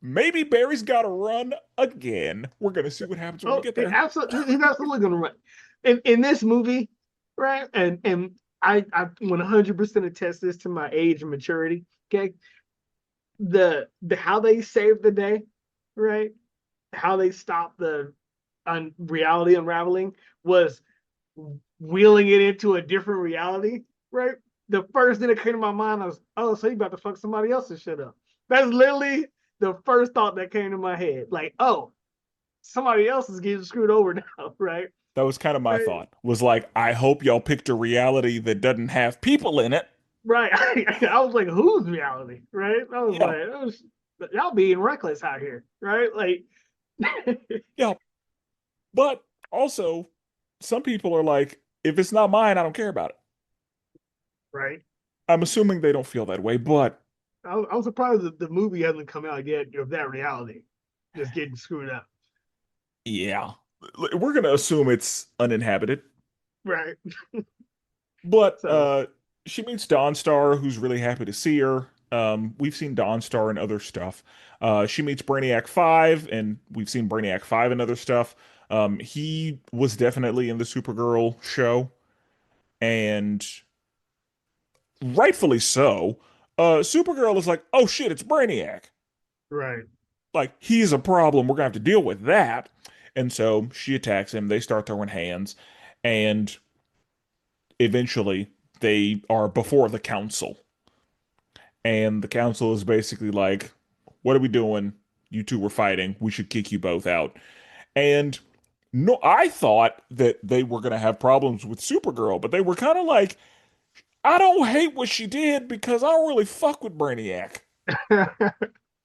maybe Barry's gotta run again. We're gonna see what happens when we Oh, get there. he's absolutely gonna run. In this movie, right? And I 100% attest this to my age and maturity. Okay. The how they saved the day, right? How they stopped the reality unraveling was wheeling it into a different reality, right? The first thing that came to my mind was, oh, so you about to fuck somebody else's shit up. That's literally the first thought that came to my head. Like, oh, somebody else is getting screwed over now, right? That was kind of my Right. thought. Was like, I hope y'all picked a reality that doesn't have people in it. Right. I was like, whose reality? Right. I was Yeah, like, y'all being reckless out here, right? Like, yeah. But also, some people are like, if it's not mine, I don't care about it. right. I'm assuming they don't feel that way, but I was surprised that the movie hasn't come out yet of that reality, just getting screwed up. yeah. We're gonna assume it's uninhabited. Right. But So, she meets Dawnstar, who's really happy to see her. We've seen Dawnstar in other stuff. She meets Brainiac 5, and we've seen Brainiac 5 in other stuff. He was definitely in the Supergirl show, and rightfully so. Supergirl is like, oh shit, it's Brainiac. right. Like, he's a problem. We're gonna have to deal with that. And so she attacks him. They start throwing hands, and eventually they are before the council. And the council is basically like, what are we doing? You two were fighting. We should kick you both out. And no, I thought that they were going to have problems with Supergirl, but they were kind of like, I don't hate what she did because I don't really fuck with Brainiac.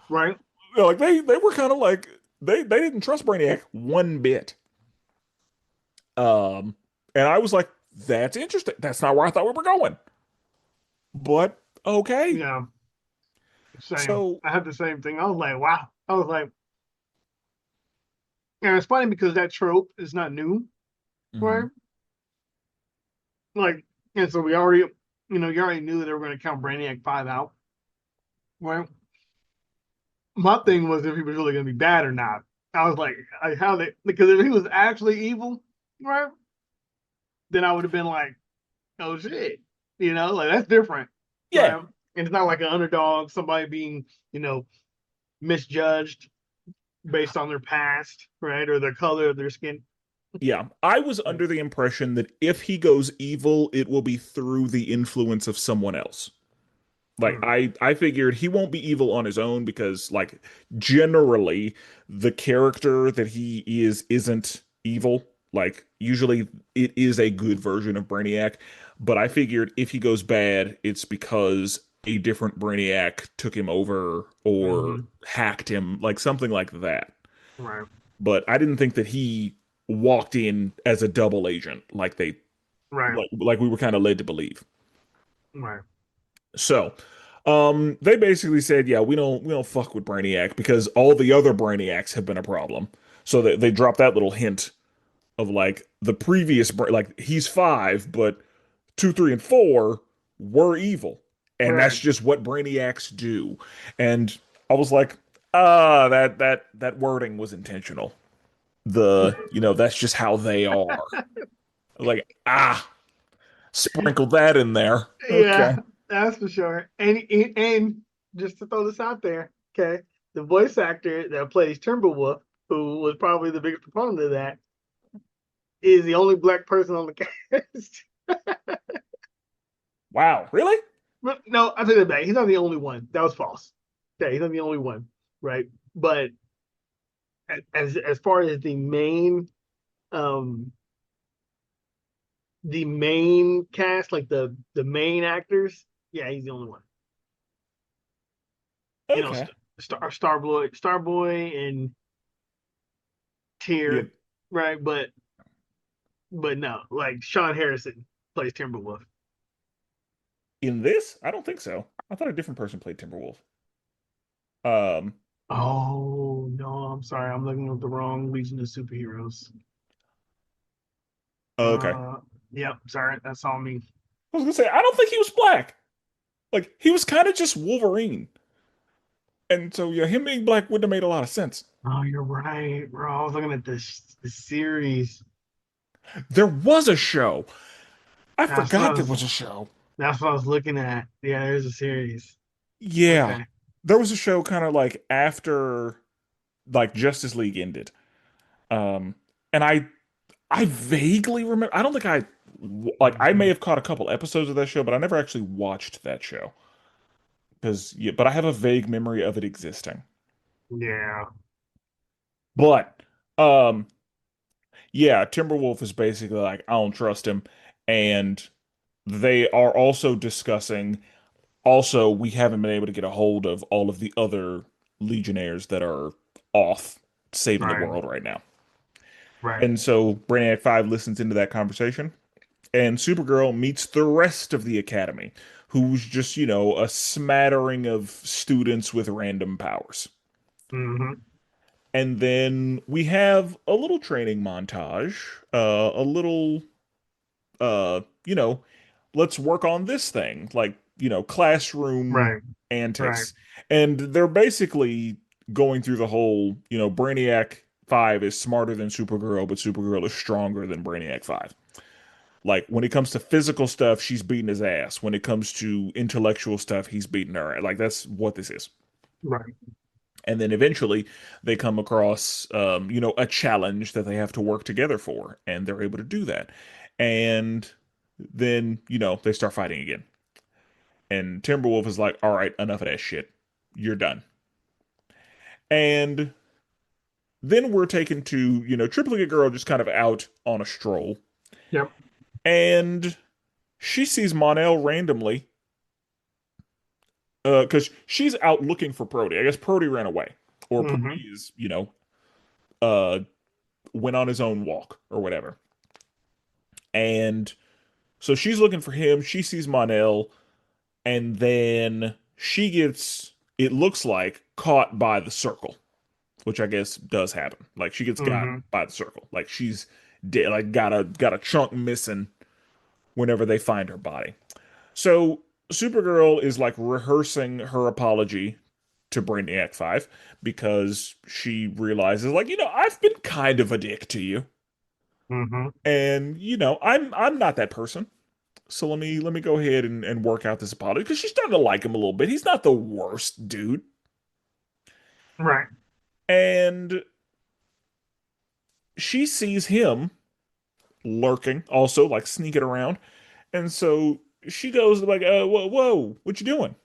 Right. Like they were kind of like they didn't trust Brainiac one bit. Um, and I was like, that's interesting. That's not where I thought we were going. But okay. Yeah. Same. So, I had the same thing. I was like, wow. I was like, and it's funny because that trope is not new, right? mhm. Like, and so we already you already knew that they were going to count Brainiac 5 out. Well, my thing was if he was really going to be bad or not. I was like, how they, because if he was actually evil, right, then I would have been like, oh shit, like that's different, Yeah, right? And it's not like an underdog, somebody being, you know, misjudged based on their past, right, or the color of their skin. yeah. I was under the impression that if he goes evil, it will be through the influence of someone else. Like Mm, I figured he won't be evil on his own because like generally the character that he isn't evil. Like usually it is a good version of Brainiac, but I figured if he goes bad, it's because a different Brainiac took him over or mm-hmm. hacked him, like something like that. Right, But I didn't think that he walked in as a double agent like they right, like we were kind of led to believe. right, So, they basically said, yeah, we don't fuck with Brainiac because all the other Brainiacs have been a problem. So they dropped that little hint of like the previous like he's five, but two, three, and four were evil, and right. that's just what Brainiacs do. And I was like, that wording was intentional. That's just how they are. Like, sprinkle that in there. Yeah, Okay. that's for sure. And just to throw this out there, okay, the voice actor that plays Timberwolf, who was probably the biggest proponent of that, is the only black person on the cast. Wow, really? But no, I take that back. He's not the only one. That was false. Okay, he's not the only one, right? But as far as um the main cast, like the main actors, yeah, he's the only one. You know, Okay. Starboy, and Yeah. Tyr, right? But no, like Sean Harrison plays Timberwolf. In this, I don't think so. I thought a different person played Timberwolf. Um, Oh no, I'm sorry, I'm looking at the wrong Legion of Superheroes. okay. Uh, yep, sorry, that's all me. I was gonna say I don't think he was black. Like he was kind of just Wolverine, and so yeah, him being black wouldn't have made a lot of sense. Oh, you're right, bro. I was looking at the series. There was a show. I That's what I forgot there was. was a show. That's what I was looking at. Yeah, there's a series. Yeah, Okay. there was a show kind of like after like Justice League ended. Um, and I vaguely remember. I don't think I may Mhm. have caught a couple episodes of that show, but I never actually watched that show. Because yeah, but I have a vague memory of it existing. Yeah. But um yeah, Timberwolf is basically like I don't trust him, and they are also discussing also we haven't been able to get a hold of all of the other Legionnaires that are off saving the Right. world right now. Right. And so Brainiac 5 listens into that conversation, and Supergirl meets the rest of the Academy, who's just, a smattering of students with random powers. Hmm. And then we have a little training montage, a little, uh, you know, let's work on this thing, like, classroom Right. Right. antics. And they're basically going through the whole, Brainiac 5 is smarter than Supergirl, but Supergirl is stronger than Brainiac 5. Like, when it comes to physical stuff, she's beating his ass. When it comes to intellectual stuff, he's beating her. Like, that's what this is. Right. And then eventually they come across a challenge that they have to work together for, and they're able to do that. And then they start fighting again, and Timberwolf is like, all right, enough of that shit, you're done. And then we're taken to Triplicate Girl just kind of out on a stroll, Yep. and she sees Monel randomly because she's out looking for Prody. I guess Prody ran away, or Prody Hmm. is uh went on his own walk or whatever. And so she's looking for him. She sees Monel, and then she gets, it looks like, caught by the circle, which I guess does happen. Like she gets got Hmm. by the circle. Like she's dead, like got a chunk missing whenever they find her body. So Supergirl is like rehearsing her apology to Brainiac 5 because she realizes like, I've been kind of a dick to you. Hmm. And I'm not that person. So let me go ahead and work out this apology because she's starting to like him a little bit. He's not the worst dude. Right. And she sees him lurking, also like sneaking around. And so she goes like, whoa, whoa, what you doing?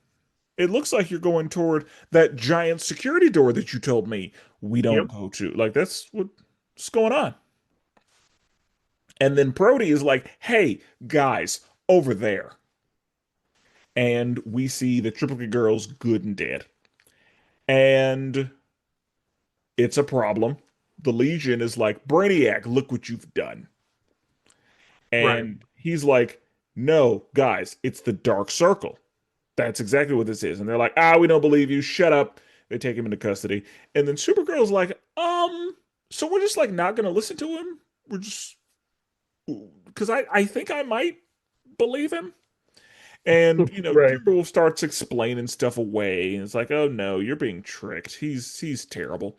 It looks like you're going toward that giant security door that you told me we don't Yep. go to. Like that's what's going on. And then Brody is like, hey, guys, over there. And we see the triplicate girls good and dead. And it's a problem. The Legion is like, Brainiac, look what you've done. Right. And he's like, no, guys, it's the Dark Circle. That's exactly what this is. And they're like, we don't believe you. Shut up. They take him into custody. And then Supergirl's like, so we're just like not gonna listen to him. We're just because I think I might believe him. And Right. Kimberl starts explaining stuff away, and it's like, oh no, you're being tricked. He's terrible.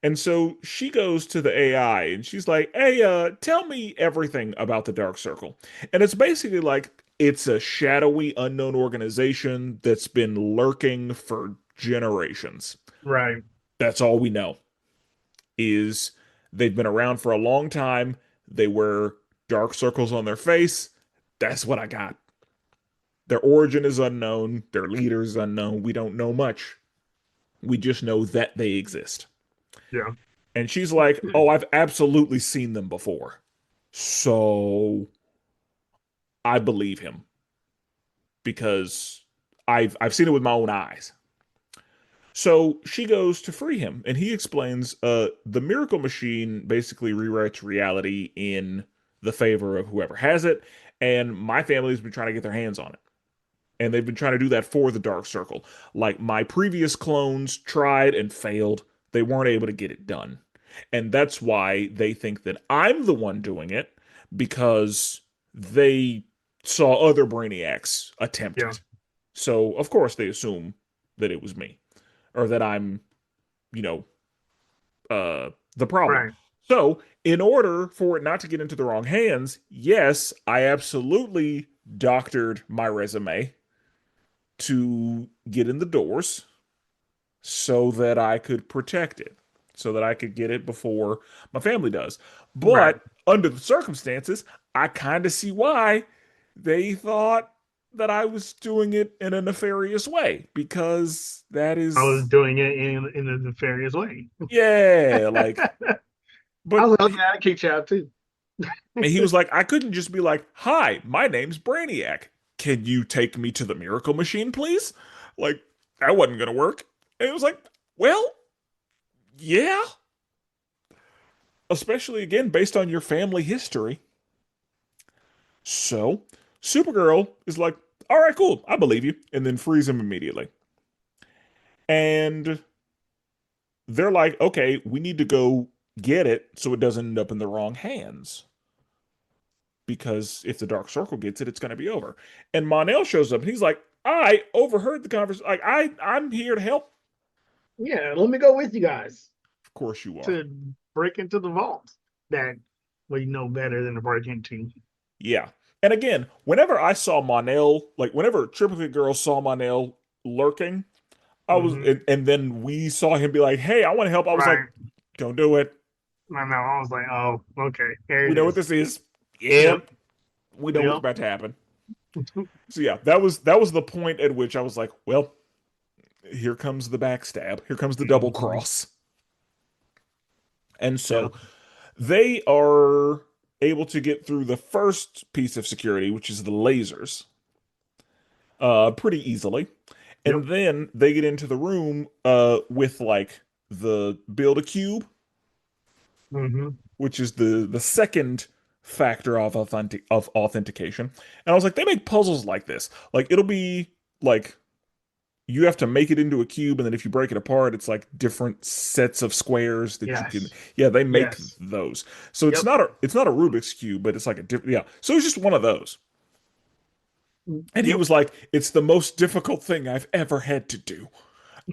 And so she goes to the AI and she's like, hey, tell me everything about the Dark Circle. And it's basically like it's a shadowy, unknown organization that's been lurking for generations. Right. That's all we know is they've been around for a long time. They wear dark circles on their face. That's what I got. Their origin is unknown. Their leader is unknown. We don't know much. We just know that they exist. Yeah. And she's like, "Oh, I've absolutely seen them before." So I believe him because I've seen it with my own eyes. So she goes to free him, and he explains the miracle machine basically rewrites reality in the favor of whoever has it, and my family's been trying to get their hands on it. And they've been trying to do that for the Dark Circle. Like my previous clones tried and failed. They weren't able to get it done. And that's why they think that I'm the one doing it because they saw other Brainiacs attempt Yeah. it. So, of course, they assume that it was me or that I'm, you know, the problem. Right. So, in order for it not to get into the wrong hands, yes, I absolutely doctored my resume to get in the doors so that I could protect it, so that I could get it before my family does. Right. But under the circumstances, I kind of see why they thought that I was doing it in a nefarious way because that I was is, doing it in a nefarious way. yeah, like, I but was looking at it, kick you out too. and he was like, I couldn't just be like, hi, my name's Brainiac. Can you take me to the miracle machine, please? Like, that wasn't going to work. And it was like, well, yeah, especially again based on your family history. So Supergirl is like, all right, cool, I believe you, and then frees him immediately. And they're like, okay, we need to go get it so it doesn't end up in the wrong hands. Because if the Dark Circle gets it, it's going to be over. And Monel shows up and he's like, I overheard the conversation. Like, I'm here to help. Yeah, let me go with you guys Of course you are. to break into the vault that we know better than to break into. Yeah. And again, whenever I saw Monel, like whenever Triplicate Girl saw Monel lurking, I was, Hmm. and then we saw him be like, "Hey, I want to help." I was like, Right. "Don't do it. I know. I was like, oh, okay, there We it know what is. this is. Yep. Yep, we know what's Yep. about to happen." So yeah, that was the point at which I was like, "Well, here comes the backstab. Here comes the double Hmm. cross." And Yeah. so they are able to get through the first piece of security, which is the lasers, pretty easily. Yep. And then they get into the room with like the build a cube, Hmm. which is the second factor of authentication. And I was like, they make puzzles like this. Like it'll be like you have to make it into a cube, and then if you break it apart, it's like different sets of squares that you can. Yes. Yeah, they make Yes. those. So it's Yep. not a Rubik's cube, but it's like a different. Yeah. So it's just one of those. And he Yep. was like, "It's the most difficult thing I've ever had to do.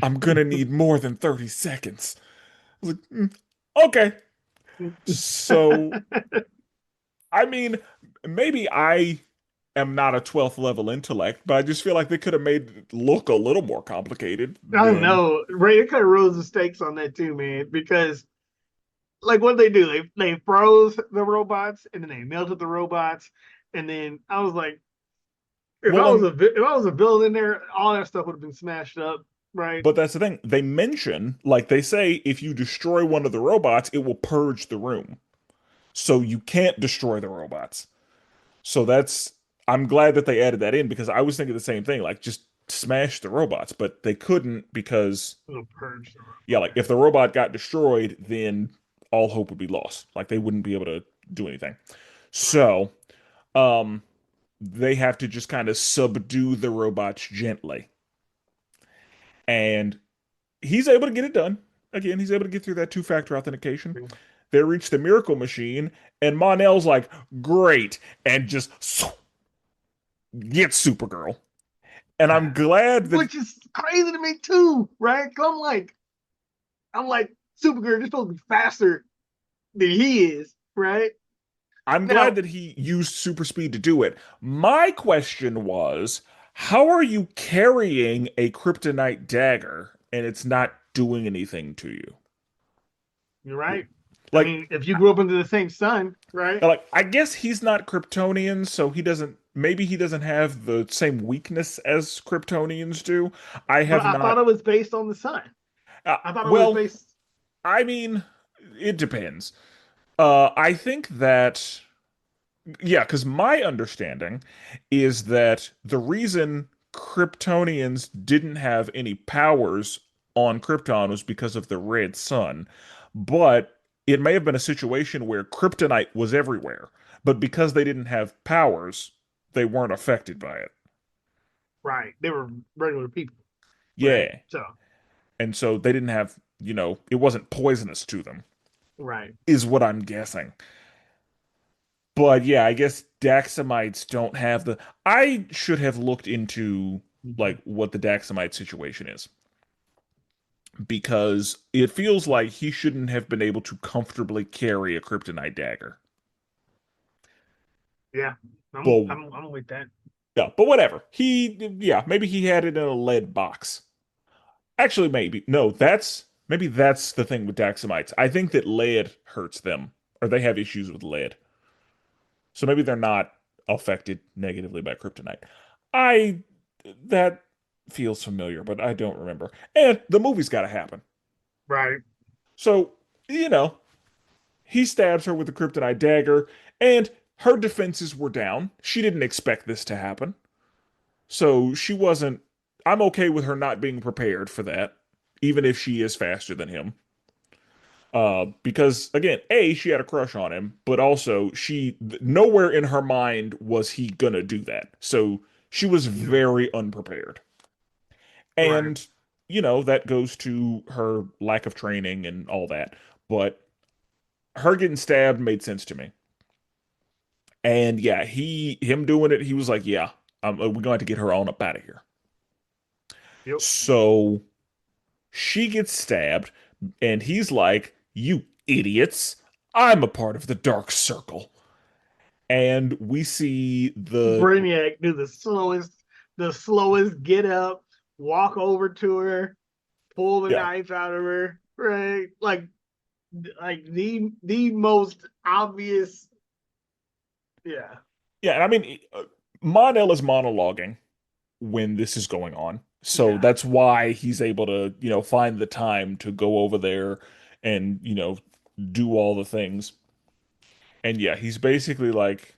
I'm gonna need more than 30 seconds." I was like, okay. So, I mean, maybe I am not a 12th level intellect, but I just feel like they could have made it look a little more complicated I than. know. Ray, it kind of rose the stakes on that too, man. Because like what they do, they froze the robots and then they melted the robots, and then I was like, Well, if I was a villain in there, all that stuff would have been smashed up, right? but that's the thing. They mention, like they say, if you destroy one of the robots, it will purge the room. So you can't destroy the robots. So that's, I'm glad that they added that in because I was thinking the same thing, like just smash the robots, but they couldn't because, It'll purge them. yeah, like Okay, if the robot got destroyed, then all hope would be lost. Like they wouldn't be able to do anything. right. So, um, they have to just kind of subdue the robots gently. And he's able to get it done. Again, he's able to get through that two-factor authentication. They reach the miracle machine, and Monel's like, great, and just gets Supergirl. And I'm glad that Which is crazy to me too, right? 'Cause I'm like, Supergirl is supposed to be faster than he is, right? I'm glad Now, that he used super speed to do it. My question was, how are you carrying a kryptonite dagger and it's not doing anything to you? you're right. I Like, mean, if you grew up under the same sun, right? I guess he's not Kryptonian, so he doesn't. Maybe he doesn't have the same weakness as Kryptonians do. I But have I thought not. it was based on the sun. I thought it was Well, based. I mean, it depends. I think that yeah, because my understanding is that the reason Kryptonians didn't have any powers on Krypton was because of the red sun. But it may have been a situation where kryptonite was everywhere, but because they didn't have powers, they weren't affected by it. Right. They were regular people, right? Yeah. So, And so they didn't have, it wasn't poisonous to them, right. is what I'm guessing. But yeah, I guess Daxamites don't have the. I should have looked into Mhm. like what the Daxamite situation is because it feels like he shouldn't have been able to comfortably carry a kryptonite dagger. Yeah. But I'm with that. yeah, but whatever. Yeah, maybe he had it in a lead box. Actually, maybe. No, maybe that's the thing with Daxamites. I think that lead hurts them or they have issues with lead. So maybe they're not affected negatively by kryptonite. I that feels familiar, but I don't remember. And the movie's got to happen. Right. So, you know, he stabs her with a kryptonite dagger, and her defenses were down. She didn't expect this to happen. So she wasn't. I'm okay with her not being prepared for that, even if she is faster than him. Because again, A, she had a crush on him, but also nowhere in her mind was he gonna do that. So she was Mhm. very unprepared. Right. And, that goes to her lack of training and all that. But her getting stabbed made sense to me. And yeah, him doing it, he was like, yeah, we're going to get her on up out of here. Yep. So she gets stabbed, and he's like, you idiots, I'm a part of the Dark Circle. And we see Brainiac do the slowest get up, walk over to her, pull the yeah, knife out of her, right? Like the most obvious. Yeah. yeah, and I mean, Mon-El is monologuing when this is going on. So Yeah. that's why he's able to, find the time to go over there and, do all the things. And yeah, he's basically like,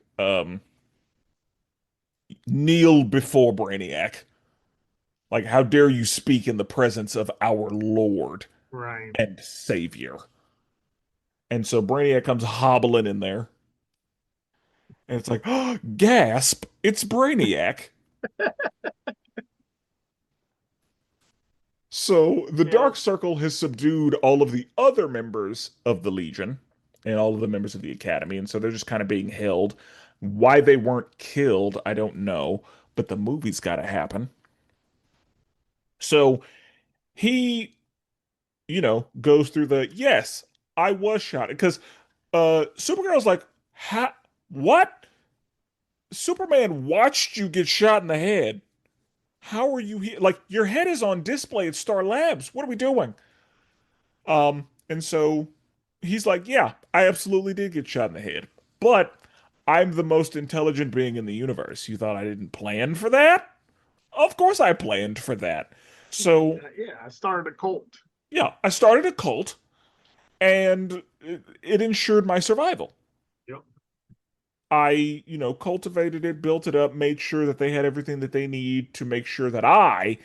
kneel before Brainiac. Like, how dare you speak in the presence of our Lord Right. and Savior? And so Brainiac comes hobbling in there, and it's like, oh, gasp! It's Brainiac. So the Yeah. Dark Circle has subdued all of the other members of the Legion and all of the members of the Academy, and so they're just kind of being held. Why they weren't killed, I don't know. but the movie's got to happen. So he, goes through the yes, I was shot because Supergirl's like, ha, what? Superman watched you get shot in the head. How are you here? Like your head is on display at Star Labs. What are we doing? And so he's like, yeah, I absolutely did get shot in the head, but I'm the most intelligent being in the universe. You thought I didn't plan for that? Of course I planned for that. So Yeah, I started a cult. yeah, I started a cult and it ensured my survival. Yep. I, cultivated it, built it up, made sure that they had everything that they need to make sure that I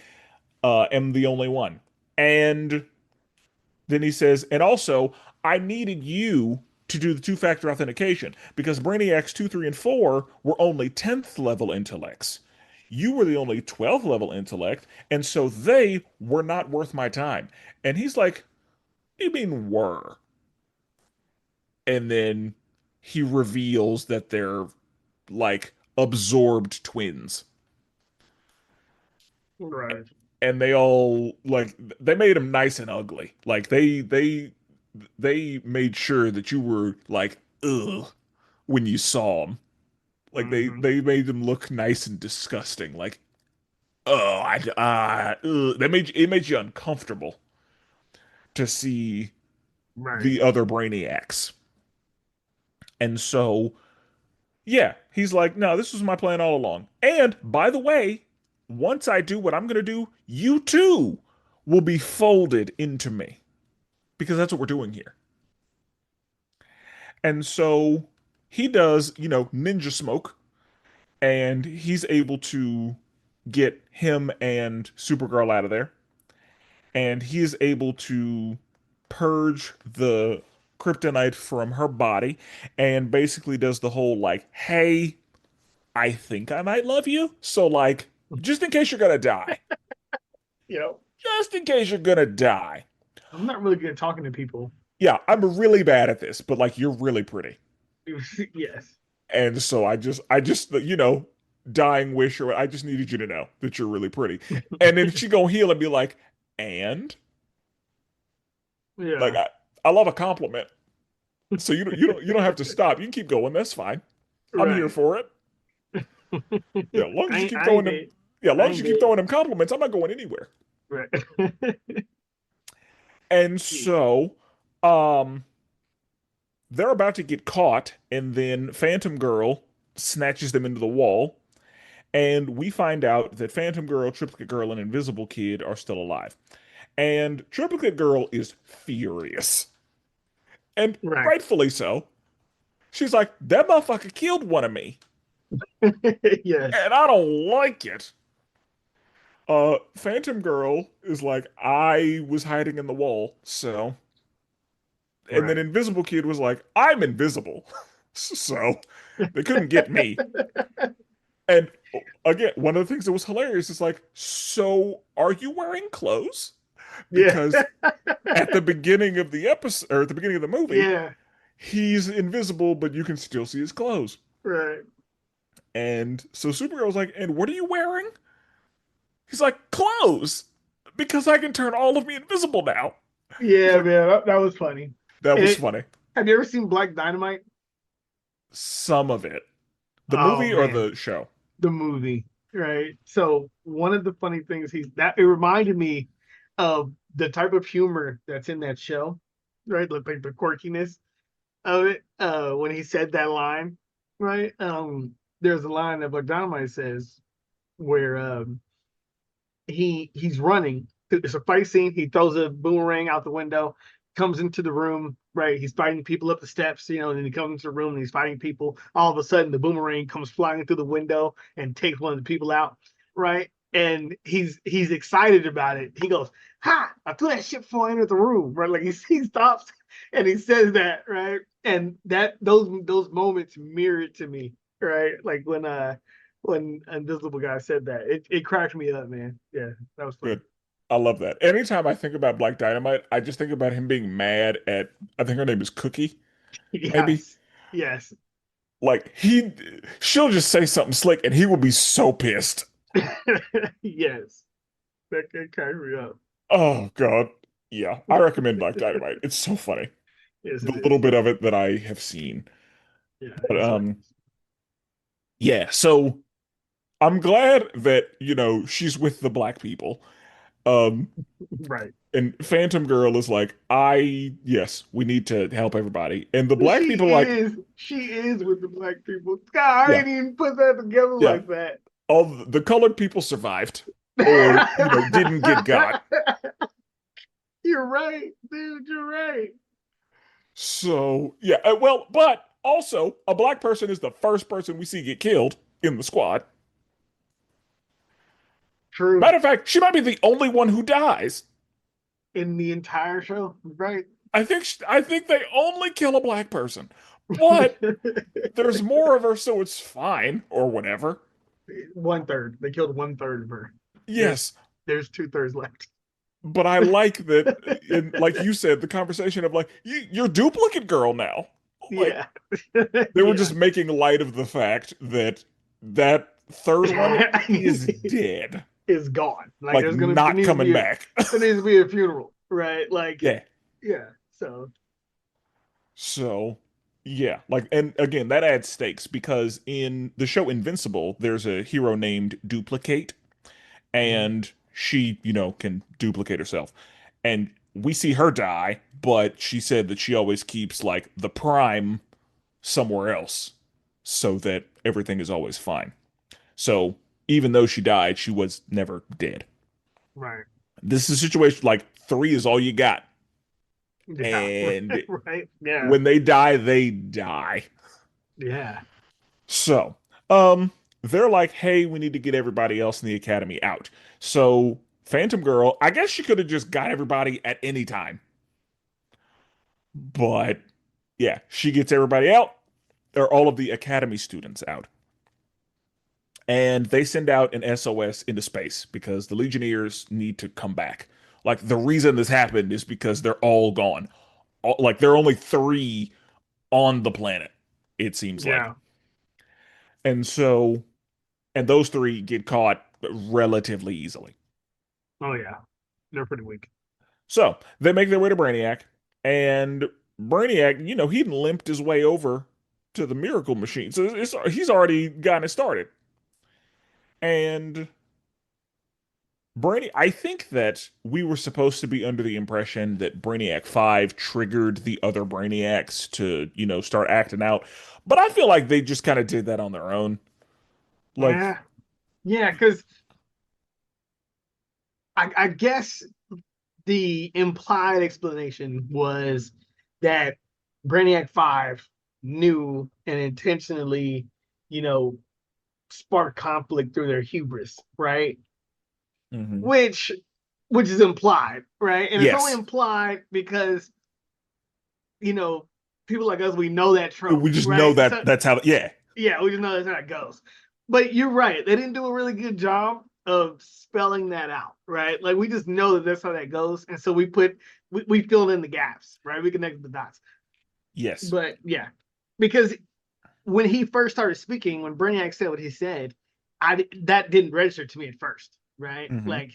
am the only one. And then he says, and also, I needed you to do the two-factor authentication because Brainiacs 2, 3, and 4 were only 10th level intellects. You were the only 12th level intellect, and so they were not worth my time. And he's like, you mean were? And then he reveals that they're like absorbed twins. Right. And they all like they made him nice and ugly. Like they made sure that you were like ugh when you saw him. Like Hmm. they made him look nice and disgusting. Like oh they made it made you uncomfortable to see Right. the other brainiacs. And so yeah, he's like, no, this was my plan all along. And by the way, once I do what I'm gonna do, you too will be folded into me because that's what we're doing here. And so he does, ninja smoke, and he's able to get him and Supergirl out of there. And he is able to purge the kryptonite from her body and basically does the whole like, hey, I think I might love you. So, like, just in case you're gonna die, You know, just in case you're gonna die. I'm not really good at talking to people. Yeah, I'm really bad at this, but like, you're really pretty. Yes. And so I just, dying wish, or I just needed you to know that you're really pretty. And then she gonna heal and be like, and like Yeah. I love a compliment. So you don't have to stop. You can keep going. That's fine. I'm here Right. for it. Yeah, as long as you keep I ain't throwing them. dead. Yeah, as I long as ain't you keep dead. throwing them compliments, I'm not going anywhere. Right. And Yeah. so, um, they're about to get caught, and then Phantom Girl snatches them into the wall. And we find out that Phantom Girl, Triplicate Girl, and Invisible Kid are still alive. And Triplicate Girl is furious. And Right. rightfully so. She's like, that motherfucker killed one of me. Yes. And I don't like it. Phantom Girl is like, I was hiding in the wall, so. And then Right. Invisible Kid was like, I'm invisible. So they couldn't get me. And again, one of the things that was hilarious is like, so are you wearing clothes? Yeah. Because at the beginning of the episode or at the beginning of the movie, Yeah. he's invisible, but you can still see his clothes. Right. And so Supergirl's like, and what are you wearing? He's like, clothes, because I can turn all of me invisible now. He's Yeah, like, man. That was funny. that And was funny. have you ever seen Black Dynamite? Some of it. The Oh movie or man, the show? the movie, right? So one of the funny things it reminded me of the type of humor that's in that show, right? Like the quirkiness of it. When he said that line, right? There's a line that Black Dynamite says where he's running. It's a fight scene. He throws a boomerang out the window, comes into the room. Right, he's fighting people up the steps, and then he comes into the room and he's fighting people. All of a sudden, the boomerang comes flying through the window and takes one of the people out. Right, and he's excited about it. He goes, "Ha! I threw that shit before I entered the room." Right, like he stops and he says that. Right, and those moments mirrored to me. Right, like when Invisible Guy said that. It cracked me up, man. Yeah, that was funny. Good. I love that. Anytime I think about Black Dynamite, I just think about him being mad at, I think her name is Cookie, maybe. Yes. Yes. Like she'll just say something slick and he will be so pissed. Yes, that can crack me up. Oh God. Yeah, I recommend Black Dynamite. It's so funny. Yes, it The little is. bit of it that I have seen. Yeah, But it's hilarious. yeah, so I'm glad that, she's with the black people. Um Right. and Phantom Girl is like, yes, we need to help everybody. And the black She people are like, is. She is with the black people. God, I yeah, didn't even put that together yeah. like that. All the colored people survived or, didn't get got. You're right, dude. You're right. So, yeah, well, but also a black person is the first person we see get killed in the squad. True. Matter of fact, she might be the only one who dies. In the entire show, right? I think they only kill a black person. But there's more of her, so it's fine or whatever. One third. They killed one third of her. There's Yes, there's two thirds left. but I like that, in like you said, the conversation of like, you're duplicate girl now. Like Yeah. they were Yeah. just making light of the fact that that third one is dead, Is gone. Like like there not needs to coming be a back. there needs to be a funeral, right? Like, Yeah. yeah. So So, yeah, like, and again, that adds stakes because in the show Invincible, there's a hero named Duplicate, mhm. and she, can duplicate herself. And we see her die, but she said that she always keeps like the prime somewhere else so that everything is always fine. So, even though she died, she was never dead. Right. This is a situation like three is all you got. Yeah. And Right. Yeah. when they die, they die. Yeah. So, they're like, hey, we need to get everybody else in the academy out. So, Phantom Girl, I guess she could have just got everybody at any time. But yeah, she gets everybody out, or all of the academy students out. And they send out an SOS into space because the Legionnaires need to come back. Like, the reason this happened is because they're all gone. Like, there are only three on the planet, it seems like. Yeah. And those three get caught relatively easily. Oh yeah. They're pretty weak. So they make their way to Brainiac, and Brainiac, he'd limped his way over to the Miracle Machine, so he's already gotten it started. And I think that we were supposed to be under the impression that Brainiac 5 triggered the other Brainiacs to, start acting out, but I feel like they just kind of did that on their own. Like, Yeah. Yeah, because I guess the implied explanation was that Brainiac 5 knew and intentionally, you know, sparked conflict through their hubris, right? mhm. Which which is implied, right? And it's only Yes, implied because, you know, people like us, we know that trope, we just know right? that So that's how, yeah. yeah, we just know that's how it goes. But you're right. They didn't do a really good job of spelling that out, right? Like we just know that that's how that goes. And so we filled in the gaps, right? We connected the dots. Yes. But yeah, because when he first started speaking, when Brainiac said what he said, that didn't register to me at first, right? Hmm. Like,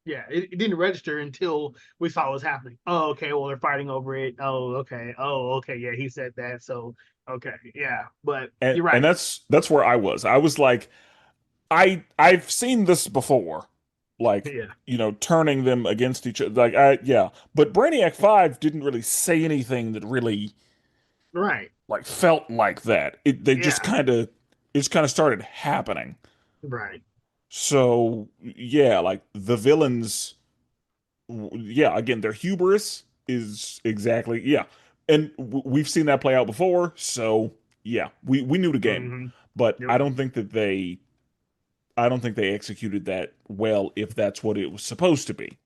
yeah, it didn't register until we saw what was happening. Oh, okay, well they're fighting over it. Oh, okay, yeah, he said that. So okay, yeah, but and you're and right. that's where I was. I was like, I've seen this before, like, Yeah, turning them against each other. Like, yeah, but Brainiac 5 didn't really say anything that really right. like felt like that. Yeah, It just kind of started happening. right. So yeah, like the villains, yeah, again, their hubris is exactly, yeah, and we've seen that play out before. So yeah, we knew the game, Mm-hmm. but Yep. I don't think they executed that well if that's what it was supposed to be.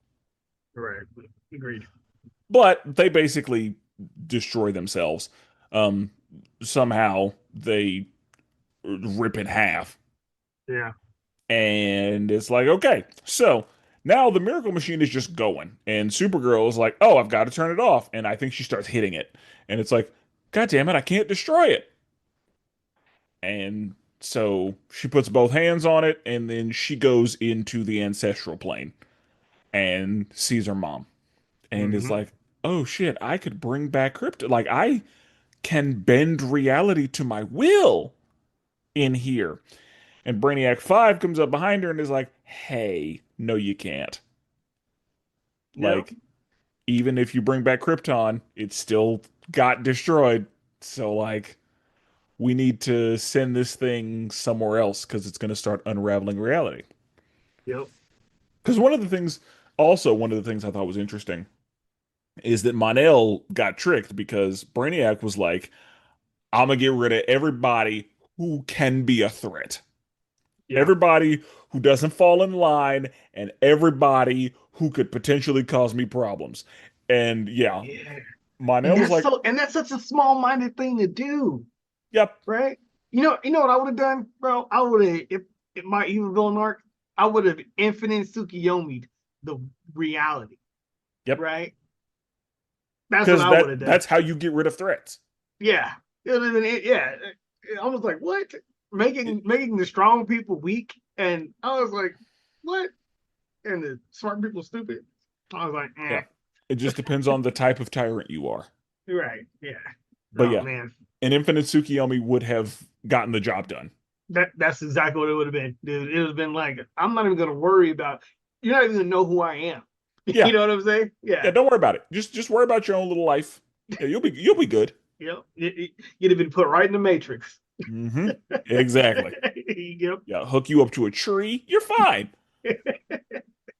Right. Agreed. But they basically destroy themselves. Um, Somehow they rip in half, Yeah. and it's like, okay, so now the Miracle Machine is just going, and Supergirl is like, oh, I've got to turn it off, and I think she starts hitting it, and it's like, God damn it, I can't destroy it. And so she puts both hands on it, and then she goes into the ancestral plane and sees her mom and is Hmm. like, oh shit, I could bring back crypto. Like, I can bend reality to my will in here. And Brainiac 5 comes up behind her and is like, hey, no, you can't. Yep. Like, even if you bring back Krypton, it still got destroyed. So, like, we need to send this thing somewhere else because it's going to start unraveling reality. Yep. Because one of the things I thought was interesting is that Monel got tricked because Brainiac was like, I'm going to get rid of everybody who can be a threat. Yeah. Everybody who doesn't fall in line and everybody who could potentially cause me problems. And yeah, Yeah. Monel was like, And that's such a small-minded thing to do, yep, right? You know what I would have done, bro? I would have if my evil villain arc, I would have infinite Tsukiyomi the reality, yep. right? That's what Because I would have done. that's how you get rid of threats. Yeah. It would have been, yeah. I was like, what? It- Making the strong people weak. And I was like, what? And the smart people stupid. I was like, yeah. It just depends on the type of tyrant you are. you're right. Yeah. But Oh yeah, man. an infinite Tsukiyomi would have gotten the job done. That's exactly what it would have been, dude. It would have been like, I'm not even gonna worry about, you're not even gonna know who I am. You Yeah, know what I'm saying? yeah. Yeah. Don't worry about it. Just worry about your own little life. Yeah, you'll be good. Yep. You'd have been put right in the matrix. Mm-hmm. Exactly. Yep. Yeah, hook you up to a tree. You're fine. Yep.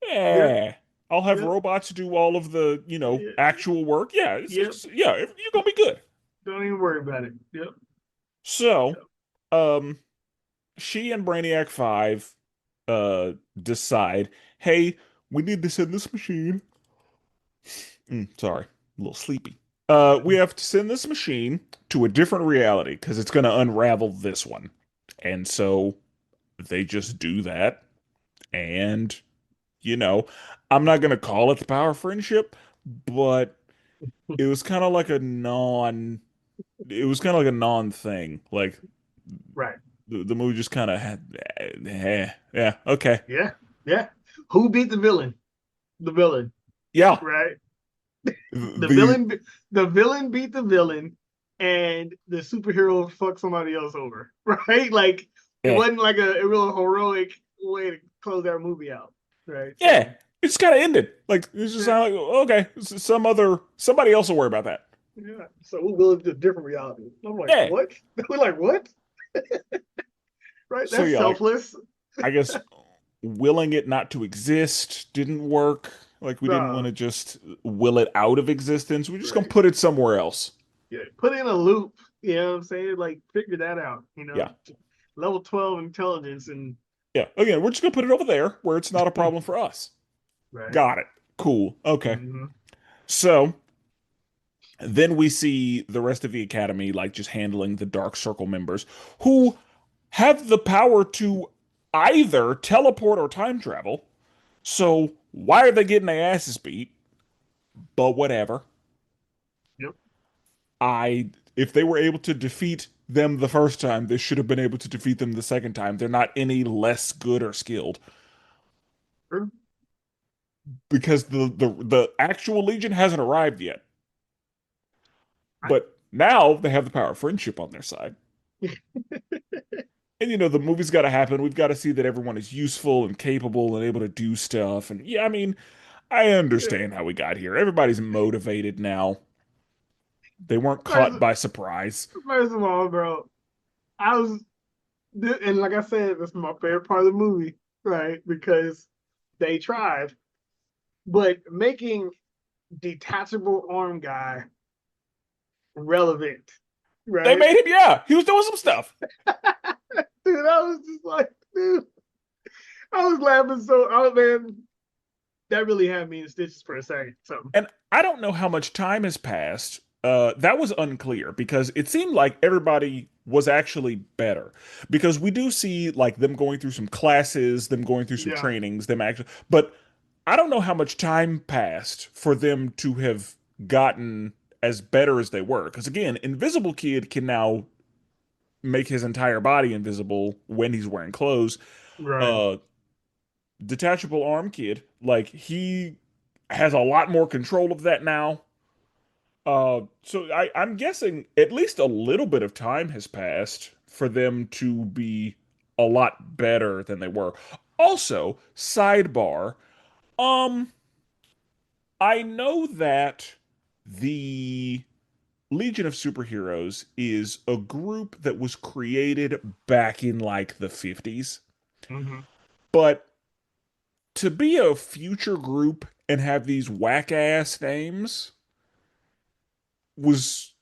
Yeah. I'll have Yep. robots do all of the, actual work. Yeah, Yep. yeah, you're gonna be good. Don't even worry about it. Yep. So, um, she and Brainiac 5 decide, hey, we need to send this machine. Sorry, a little sleepy. We have to send this machine to a different reality because it's gonna unravel this one. And so they just do that. And, you know, I'm not gonna call it the power of friendship, but it was kind of like a non it was kind of like a non thing. Like Right. the movie just kind of had, yeah, okay, Yeah. Yeah. Who beat the villain? The villain. yeah. Right. The The villain. The villain beat the villain, and the superhero fucked somebody else over. Right. Like it eh, wasn't like a real heroic way to close that movie out. Right. yeah, So. it just kind of ended. Like it's just Yeah. like, okay, somebody else will worry about that. Yeah. So we will into a different reality. I'm like, Yeah. what? We're like, what? Right. So That's yeah, like selfless. I guess willing it not to exist didn't work. Like we didn't want Uh, to just will it out of existence. We're just gonna right. put it somewhere else. Yeah. Put in a loop. You know what I'm saying? Like figure that out. Yeah. Level 12 intelligence and Yeah. Again, we're just gonna put it over there where it's not a problem for us. right. Got it. Cool. Okay. Mm-hmm. So then we see the rest of the academy like just handling the Dark Circle members who have the power to either teleport or time travel. So why are they getting their asses beat? But whatever. Yep. I if they were able to defeat them the first time, they should have been able to defeat them the second time. They're not any less good or skilled Sure. because the actual Legion hasn't arrived yet. I, But now they have the power of friendship on their side. And the movie's got to happen. We've got to see that everyone is useful and capable and able to do stuff. And yeah, I mean, I yeah. understand how we got here. Everybody's motivated now. They weren't First, caught by surprise. first of all, bro, I was, and like I said, that's my favorite part of the movie, right? Because they tried, but making detachable arm guy relevant, They right? made him, yeah, he was doing some stuff. Dude, I was just like, dude, I was laughing so, oh man, that really had me in stitches for a second. So, And I don't know how much time has passed. That was unclear because it seemed like everybody was actually better. Because we do see like them going through some classes, them going through some yeah, trainings, them actually, but I don't know how much time passed for them to have gotten as better as they were. Because again, Invisible Kid can now make his entire body invisible when he's wearing clothes. Right. Uh, Detachable arm kid, like he has a lot more control of that now. So I'm guessing at least a little bit of time has passed for them to be a lot better than they were. Also, sidebar, um, I know that the Legion of Superheroes is a group that was created back in like the 50s, Hmm. but to be a future group and have these whack ass names was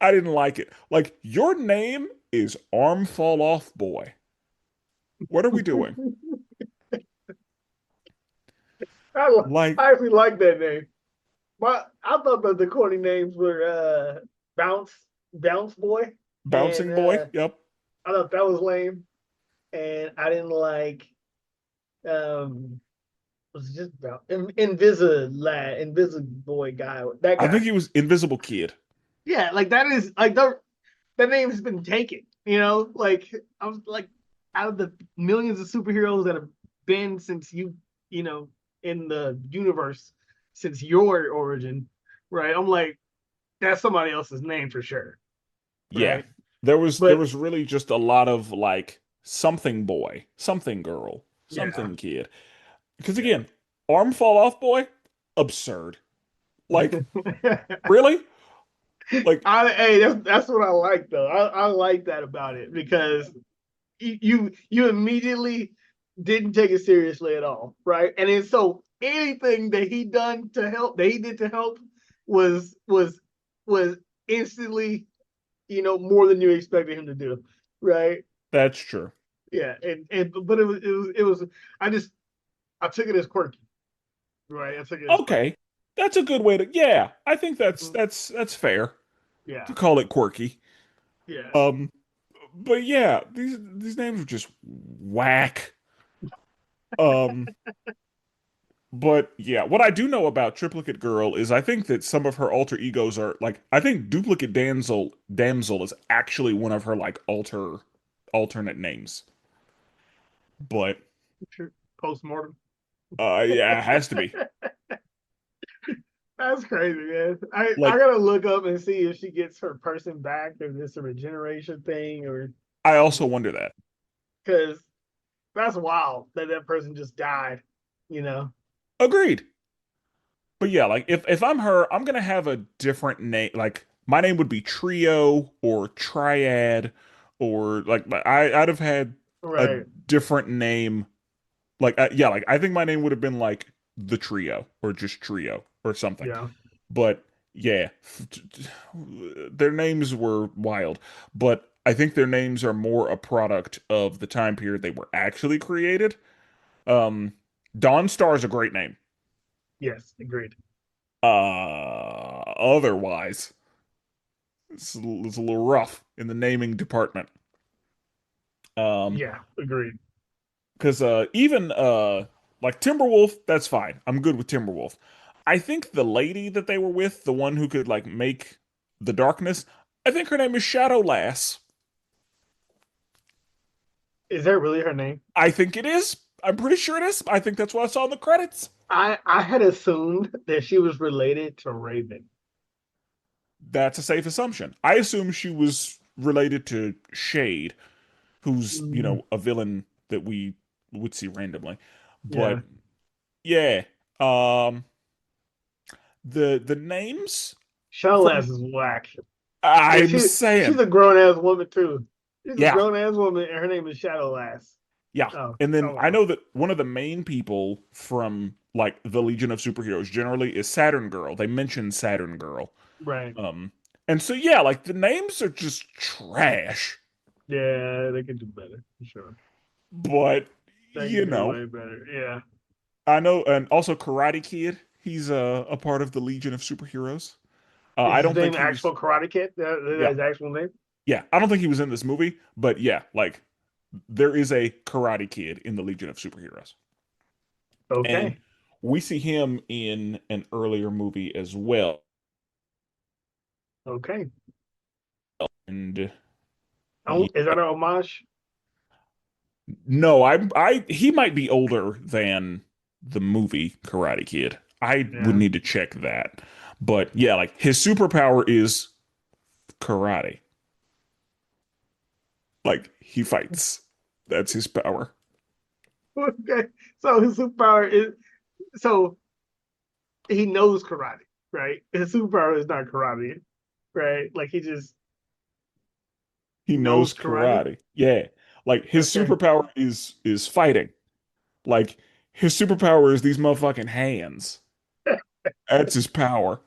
I didn't like it. Like your name is Arm Fall Off Boy. What are we doing? Like I actually like that name. I thought that the corny names were Bounce Bounce Boy, and Bouncing Boy? Yep. I thought that was lame. And I didn't like was it just about Invisible Boy guy, that I think guy. he was Invisible Kid. Yeah, like that is like that name has been taken. Like I was like, out of the millions of superheroes that have been since you know, in the universe since your origin, right? I'm like, that's somebody else's name for sure, Yeah. right? There But was really just a lot of like something boy, something girl, yeah, something kid. Because yeah. again, Arm Fall Off Boy, absurd. Like, really? Like, Hey, that's what I like though. I like that about it because you immediately didn't take it seriously at all, right? And then so anything that he did to help was was instantly, more than you expected him to do, right? that's true. Yeah, and but it was I took it as quirky, right? I took it as quirky. Okay. That's a good way to, yeah, I think Mhm. that's fair Yeah, to call it quirky. yeah. Um, but yeah, these names are just whack. Um, but yeah, what I do know about Triplicate Girl is I think that some of her alter egos are like I think Duplicate Damsel is actually one of her like alternate names. But Postmortem. yeah, it has to be. That's crazy, man. I Like gotta look up and see if she gets her person back, or this a regeneration thing, or I also wonder that. because that's wild that that person just died. You know. Agreed. But yeah, like if I'm her, I'm gonna have a different name. Like my name would be Trio or Triad, or like I'd have had a Right. different name. Like yeah, like I think my name would have been like the Trio or just Trio or something. Yeah. But yeah, their names were wild. But I think their names are more a product of the time period they were actually created. Um, Dawnstar is a great name. Yes. Agreed. Otherwise, it's a little rough in the naming department. Um, Yeah. Agreed. because even like Timberwolf, that's fine. I'm good with Timberwolf. I think the lady that they were with, the one who could like make the darkness, I think her name is Shadow Lass. Is that really her name? I think it is. I'm pretty sure it is. I think that's what I saw in the credits. I had assumed that she was related to Raven. That's a safe assumption. I assume she was related to Shade, who's, Mm, a villain that we would see randomly. But yeah. yeah, um, the names Shell from ass is whack. And I'm she's saying, a grown ass woman too. She's a yeah, grown ass woman, and her name is Shadow Lass. yeah. Oh, And then come I on. know that one of the main people from like the Legion of Superheroes generally is Saturn Girl. They mention Saturn Girl. Right. Um, and so yeah, like the names are just trash. Yeah, they could do better for sure. But They you could do know, way better. Yeah. I know, and also Karate Kid. He's a part of the Legion of Superheroes. Is I his don't think name he was. actual Karate Kid? That's Yeah, his actual name? yeah. I don't think he was in this movie, but yeah, like there is a Karate Kid in the Legion of Superheroes, and Okay. we see him in an earlier movie as well. Okay. And Oh, is Yeah. that an homage? No, he might be older than the movie Karate Kid. I would Yeah. need to check that. But yeah, like his superpower is karate. Like he fights. That's his power. Okay. So his superpower is so he knows karate, right? His superpower is not karate, right? Like he just He knows knows karate. karate. Yeah. Like his Okay. superpower is fighting. Like his superpower is these motherfucking hands. That's his power.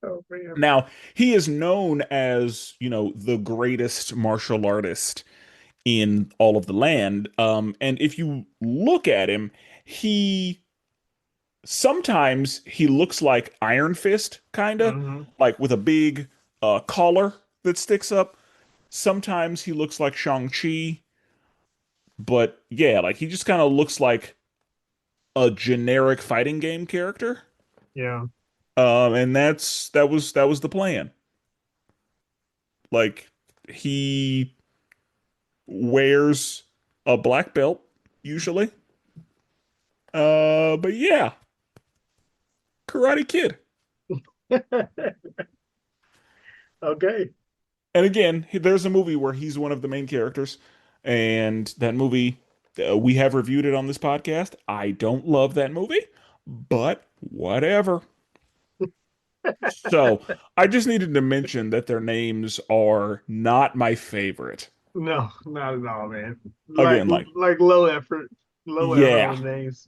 Oh man. Now, he is known as, the greatest martial artist in all of the land. And if you look at him, he sometimes he looks like Iron Fist, kinda, Hmm. like with a big collar that sticks up. Sometimes he looks like Shang-Chi, but yeah, like he just kind of looks like a generic fighting game character. Yeah. And that was the plan. Like he wears a black belt usually. But yeah, Karate Kid. Okay. And again, there's a movie where he's one of the main characters, and that movie we have reviewed it on this podcast. I don't love that movie, but whatever. So I just needed to mention that their names are not my favorite. No, not at all, man. Like Again, like, low effort yeah, on the names.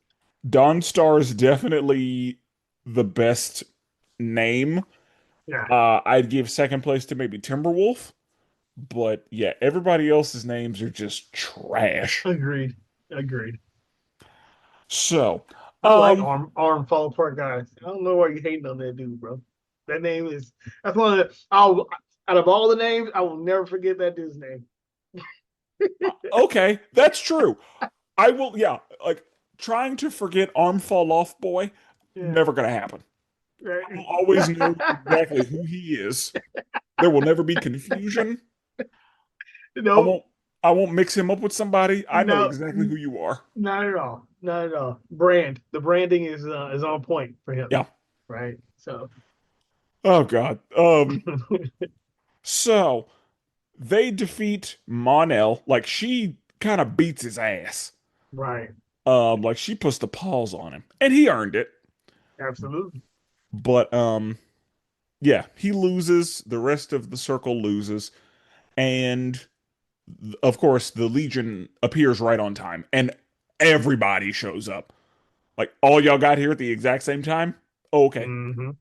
Dawn Star is definitely the best name. Yeah. I'd give second place to maybe Timberwolf, but yeah, everybody else's names are just trash. Agreed. Agreed. So, I like um, arm fall apart guys. I don't know why you hating on that dude, bro. That name is that's one of the I'll out of all the names, I will never forget that dude's name. okay, that's true. I will, yeah, like trying to forget Arm Fall Off Boy, Yeah. never gonna happen. I will Right. always know exactly who he is. There will never be confusion. I Nope. won't I won't mix him up with somebody. I know No, exactly who you are. not at all. Not at all. The branding is on point for him. Yeah. Right. So Oh God. So they defeat Monel. Like she kind of beats his ass. right. Like she puts the paws on him, and he earned it. Absolutely. But yeah, he loses. The rest of the circle loses, and of course the Legion appears right on time, and everybody shows up. Like all y'all got here at the exact same time. Oh, okay, Hmm.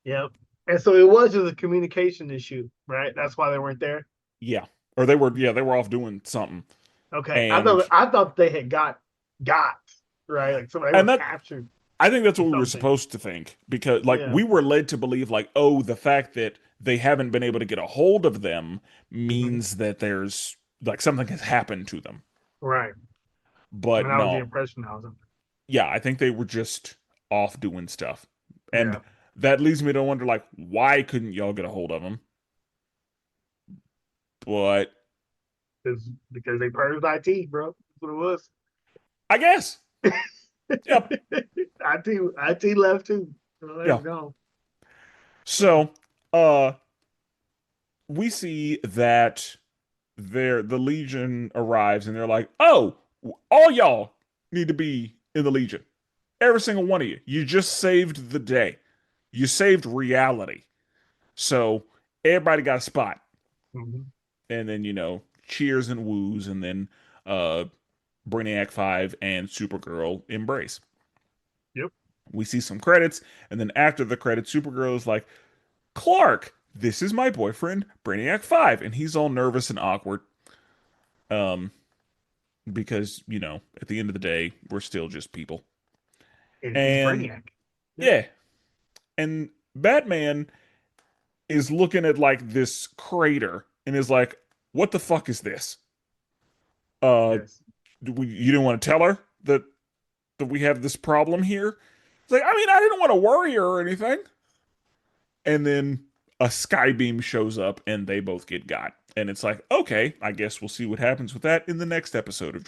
Yep. And so it was just a communication issue, right? That's why they weren't there. yeah, or they were off doing something, Okay. and I thought they had got right. Like somebody were and that captured I think that's or what we were something. supposed to think because like Yeah. we were led to believe like, oh, the fact that they haven't been able to get a hold of them Hmm. means that there's like something has happened to them. Right. I mean, But that was the no. impression I was under. Yeah, I think they were just off doing stuff. And Yeah. that leads me to wonder like why couldn't y'all get a hold of them? But Because they purged IT, bro. That's what it was. I guess. Yep. IT left too. So they Yeah. were gone. So, uh we see that the Legion arrives and they're like, "Oh, all y'all need to be in the Legion. Every single one of you. You just saved the day. You saved reality. So, everybody got a spot." Hmm. And then, cheers and woos and then uh Brainiac 5 and Supergirl embrace. Yep. We see some credits, and then after the credits, Supergirl is like, Clark, this is my boyfriend, Brainiac 5. And he's all nervous and awkward. Um, because, at the end of the day, we're still just people. And he's And Brainiac. Yeah. yeah. And Batman is looking at like this crater and is like, what the fuck is this? Uh, Yes. you didn't want to tell her that we have this problem here? It's like, I mean, I didn't want to worry her or anything. And then a sky beam shows up and they both get got. And it's like, okay, I guess we'll see what happens with that in the next episode of.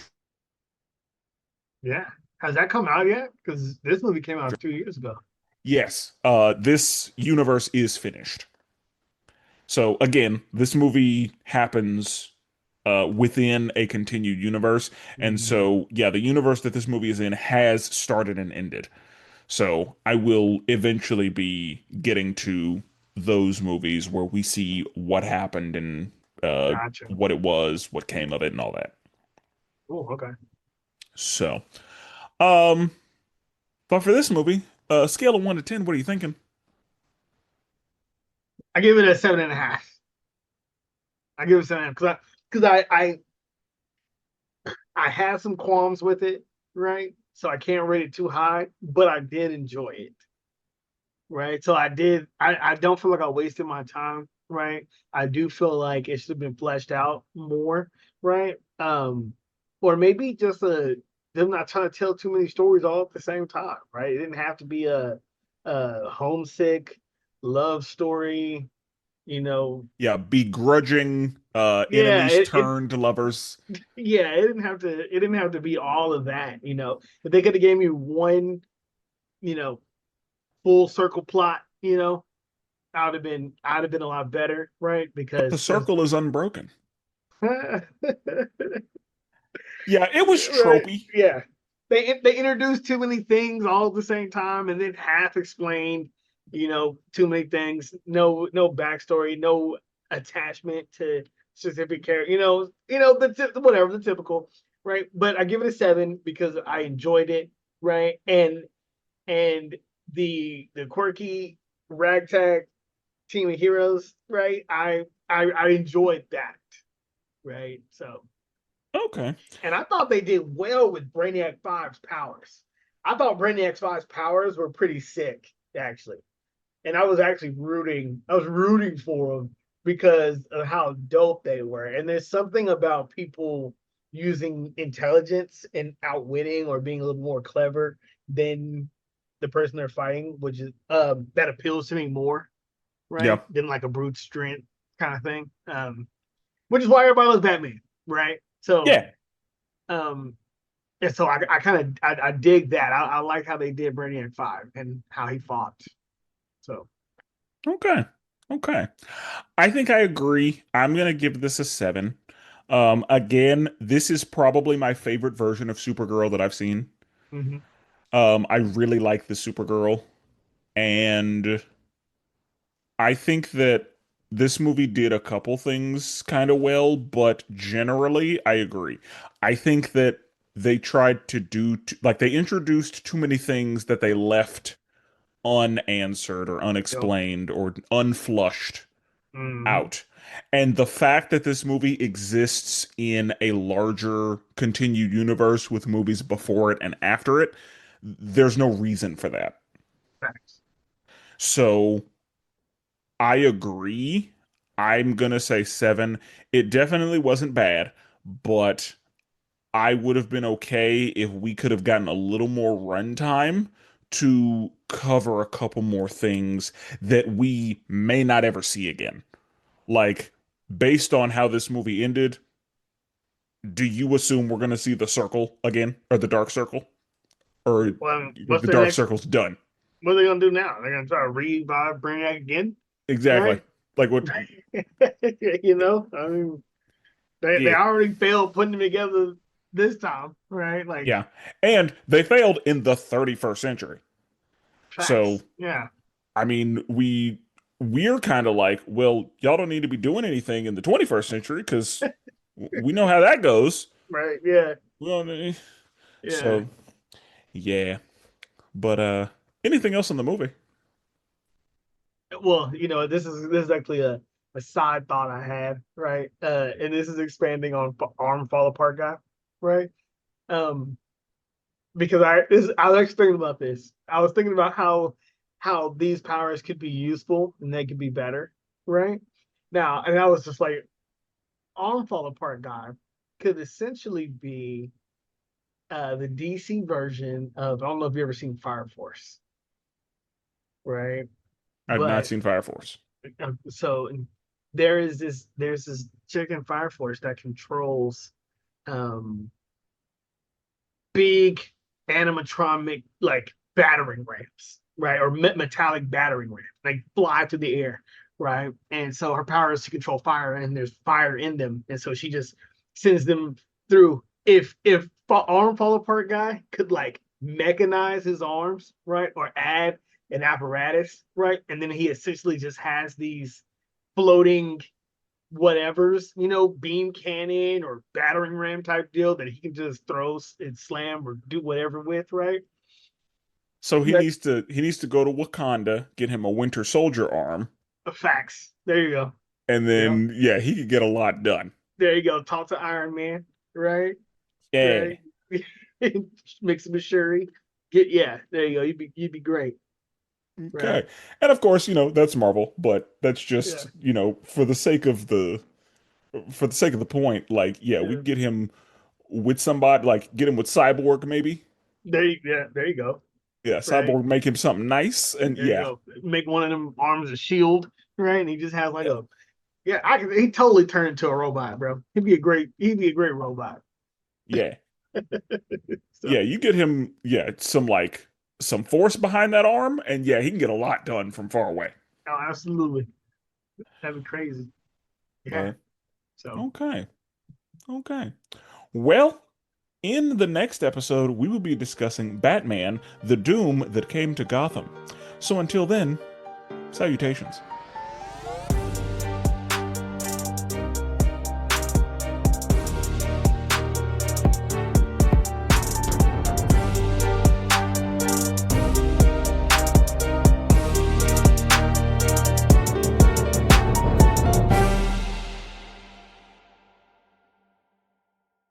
Yeah. Has that come out yet? Because this movie came out 2 years ago. Yes, this universe is finished. So again, this movie happens within a continued universe, and Mhm. so yeah, the universe that this movie is in has started and ended. So I will eventually be getting to those movies where we see what happened and Gotcha. what it was, what came of it, and all that. Oh, okay. So, um, but for this movie, scale of 1 to 10, what are you thinking? I give it a 7.5. I give it 7.5 because I have some qualms with it, right? So I can't rate it too high, but I did enjoy it, right? So I did. I don't feel like I wasted my time, right? I do feel like it should have been fleshed out more, right? Or maybe just them not trying to tell too many stories all at the same time, right? It didn't have to be a homesick love story, you know. Yeah, begrudging Yeah, enemies turned lovers. yeah, it didn't have to be all of that, you know. If they could have gave me one, you know, full circle plot, you know, I'd have been a lot better, right? But the Because circle is unbroken. right, Yeah, it was tropey. yeah. They introduced too many things all at the same time and then half explained, you know, too many things. No backstory, no attachment to specific character. Whatever the typical, right? But I give it a 7 because I enjoyed it, right? And the quirky ragtag team of heroes, right? I enjoyed that, right? So, Okay. and I thought they did well with Brainiac Five's powers. I thought Brainiac Five's powers were pretty sick, actually, and I was actually rooting. I was rooting for them because of how dope they were. And there's something about people using intelligence and outwitting or being a little more clever than the person they're fighting, which is that appeals to me more, Yeah. right? Than like a brute strength kind of thing. Which is why everybody loves Batman, right? So, Yeah. um, and so I kind of I dig that. I like how they did Brainiac Five and how he fought. So, Okay. Okay. I think I agree. I'm gonna give this a 7. Again, this is probably my favorite version of Supergirl that I've seen. mhm. I really like the Supergirl, and I think that this movie did a couple things kind of well, but generally, I agree. I think that they tried to do like they introduced too many things that they left unanswered or Yep. unexplained or unflushed Mhm. out. And the fact that this movie exists in a larger continued universe with movies before it and after it, there's no reason for that. Facts. So I agree. I'm gonna say 7. It definitely wasn't bad, but I would have been okay if we could have gotten a little more runtime to cover a couple more things that we may not ever see again. Like, based on how this movie ended, do you assume we're gonna see the circle again, or the dark circle, or Well, what's the the dark next? circle's done? What are they gonna do now? They're gonna try to revive Brainiac again, Exactly. right? Like what? I mean, they Yeah, already failed putting them together this time, right? Like yeah. And they failed in the 31st century. So facts. Yeah. I mean, we're kind of like, well, y'all don't need to be doing anything in the 21st century because we know how that goes. Right. Yeah. Well, Yeah. so yeah. But anything else in the movie? Well, this is actually a side thought I had, right? And this is expanding on Arm Fall Apart guy, right? Um, because I was actually thinking about this. I was thinking about how these powers could be useful and they could be better, right? Now, and I was just like, Arm Fall Apart guy could essentially be the DC version of I don't know if you ever seen Fire Force, right? I've not But seen Fire Force. so there's this chick in Fire Force that controls um big animatronic like battering rams, right? Or metallic battering rams, like fly through the air, right? And so her power is to control fire, and there's fire in them, and so she just sends them through. If arm fall apart guy could like mechanize his arms, right, or add an apparatus, right, and then he essentially just has these floating whatever's, beam cannon or battering ram type deal that he can just throw and slam or do whatever with, right? So he That needs to he needs to go to Wakanda, get him a Winter Soldier arm, facts. There you go. and Yeah. then yeah, he could get a lot done. There you go. Talk to Iron Man, right? Yeah. Right. Mix him with Shuri. Yeah, there you go. You'd be great. Right. Okay. And of course, that's Marvel, but that's Yeah. just, for the sake of the point, like, yeah, we Yeah. can get him with somebody, like get him with Cyborg maybe. There you go. Yeah, Right. Cyborg make him something nice and There you yeah. go. Make one of them arms a shield, right? And he just has like a yeah, he totally turned into a robot, bro. He'd be a great robot. Yeah. Yeah, So you get him, yeah, some force behind that arm and yeah, he can get a lot done from far away. oh, absolutely. That'd be crazy. Yeah. But So okay. Okay. Well, in the next episode, we will be discussing Batman, the Doom that came to Gotham. So until then, salutations.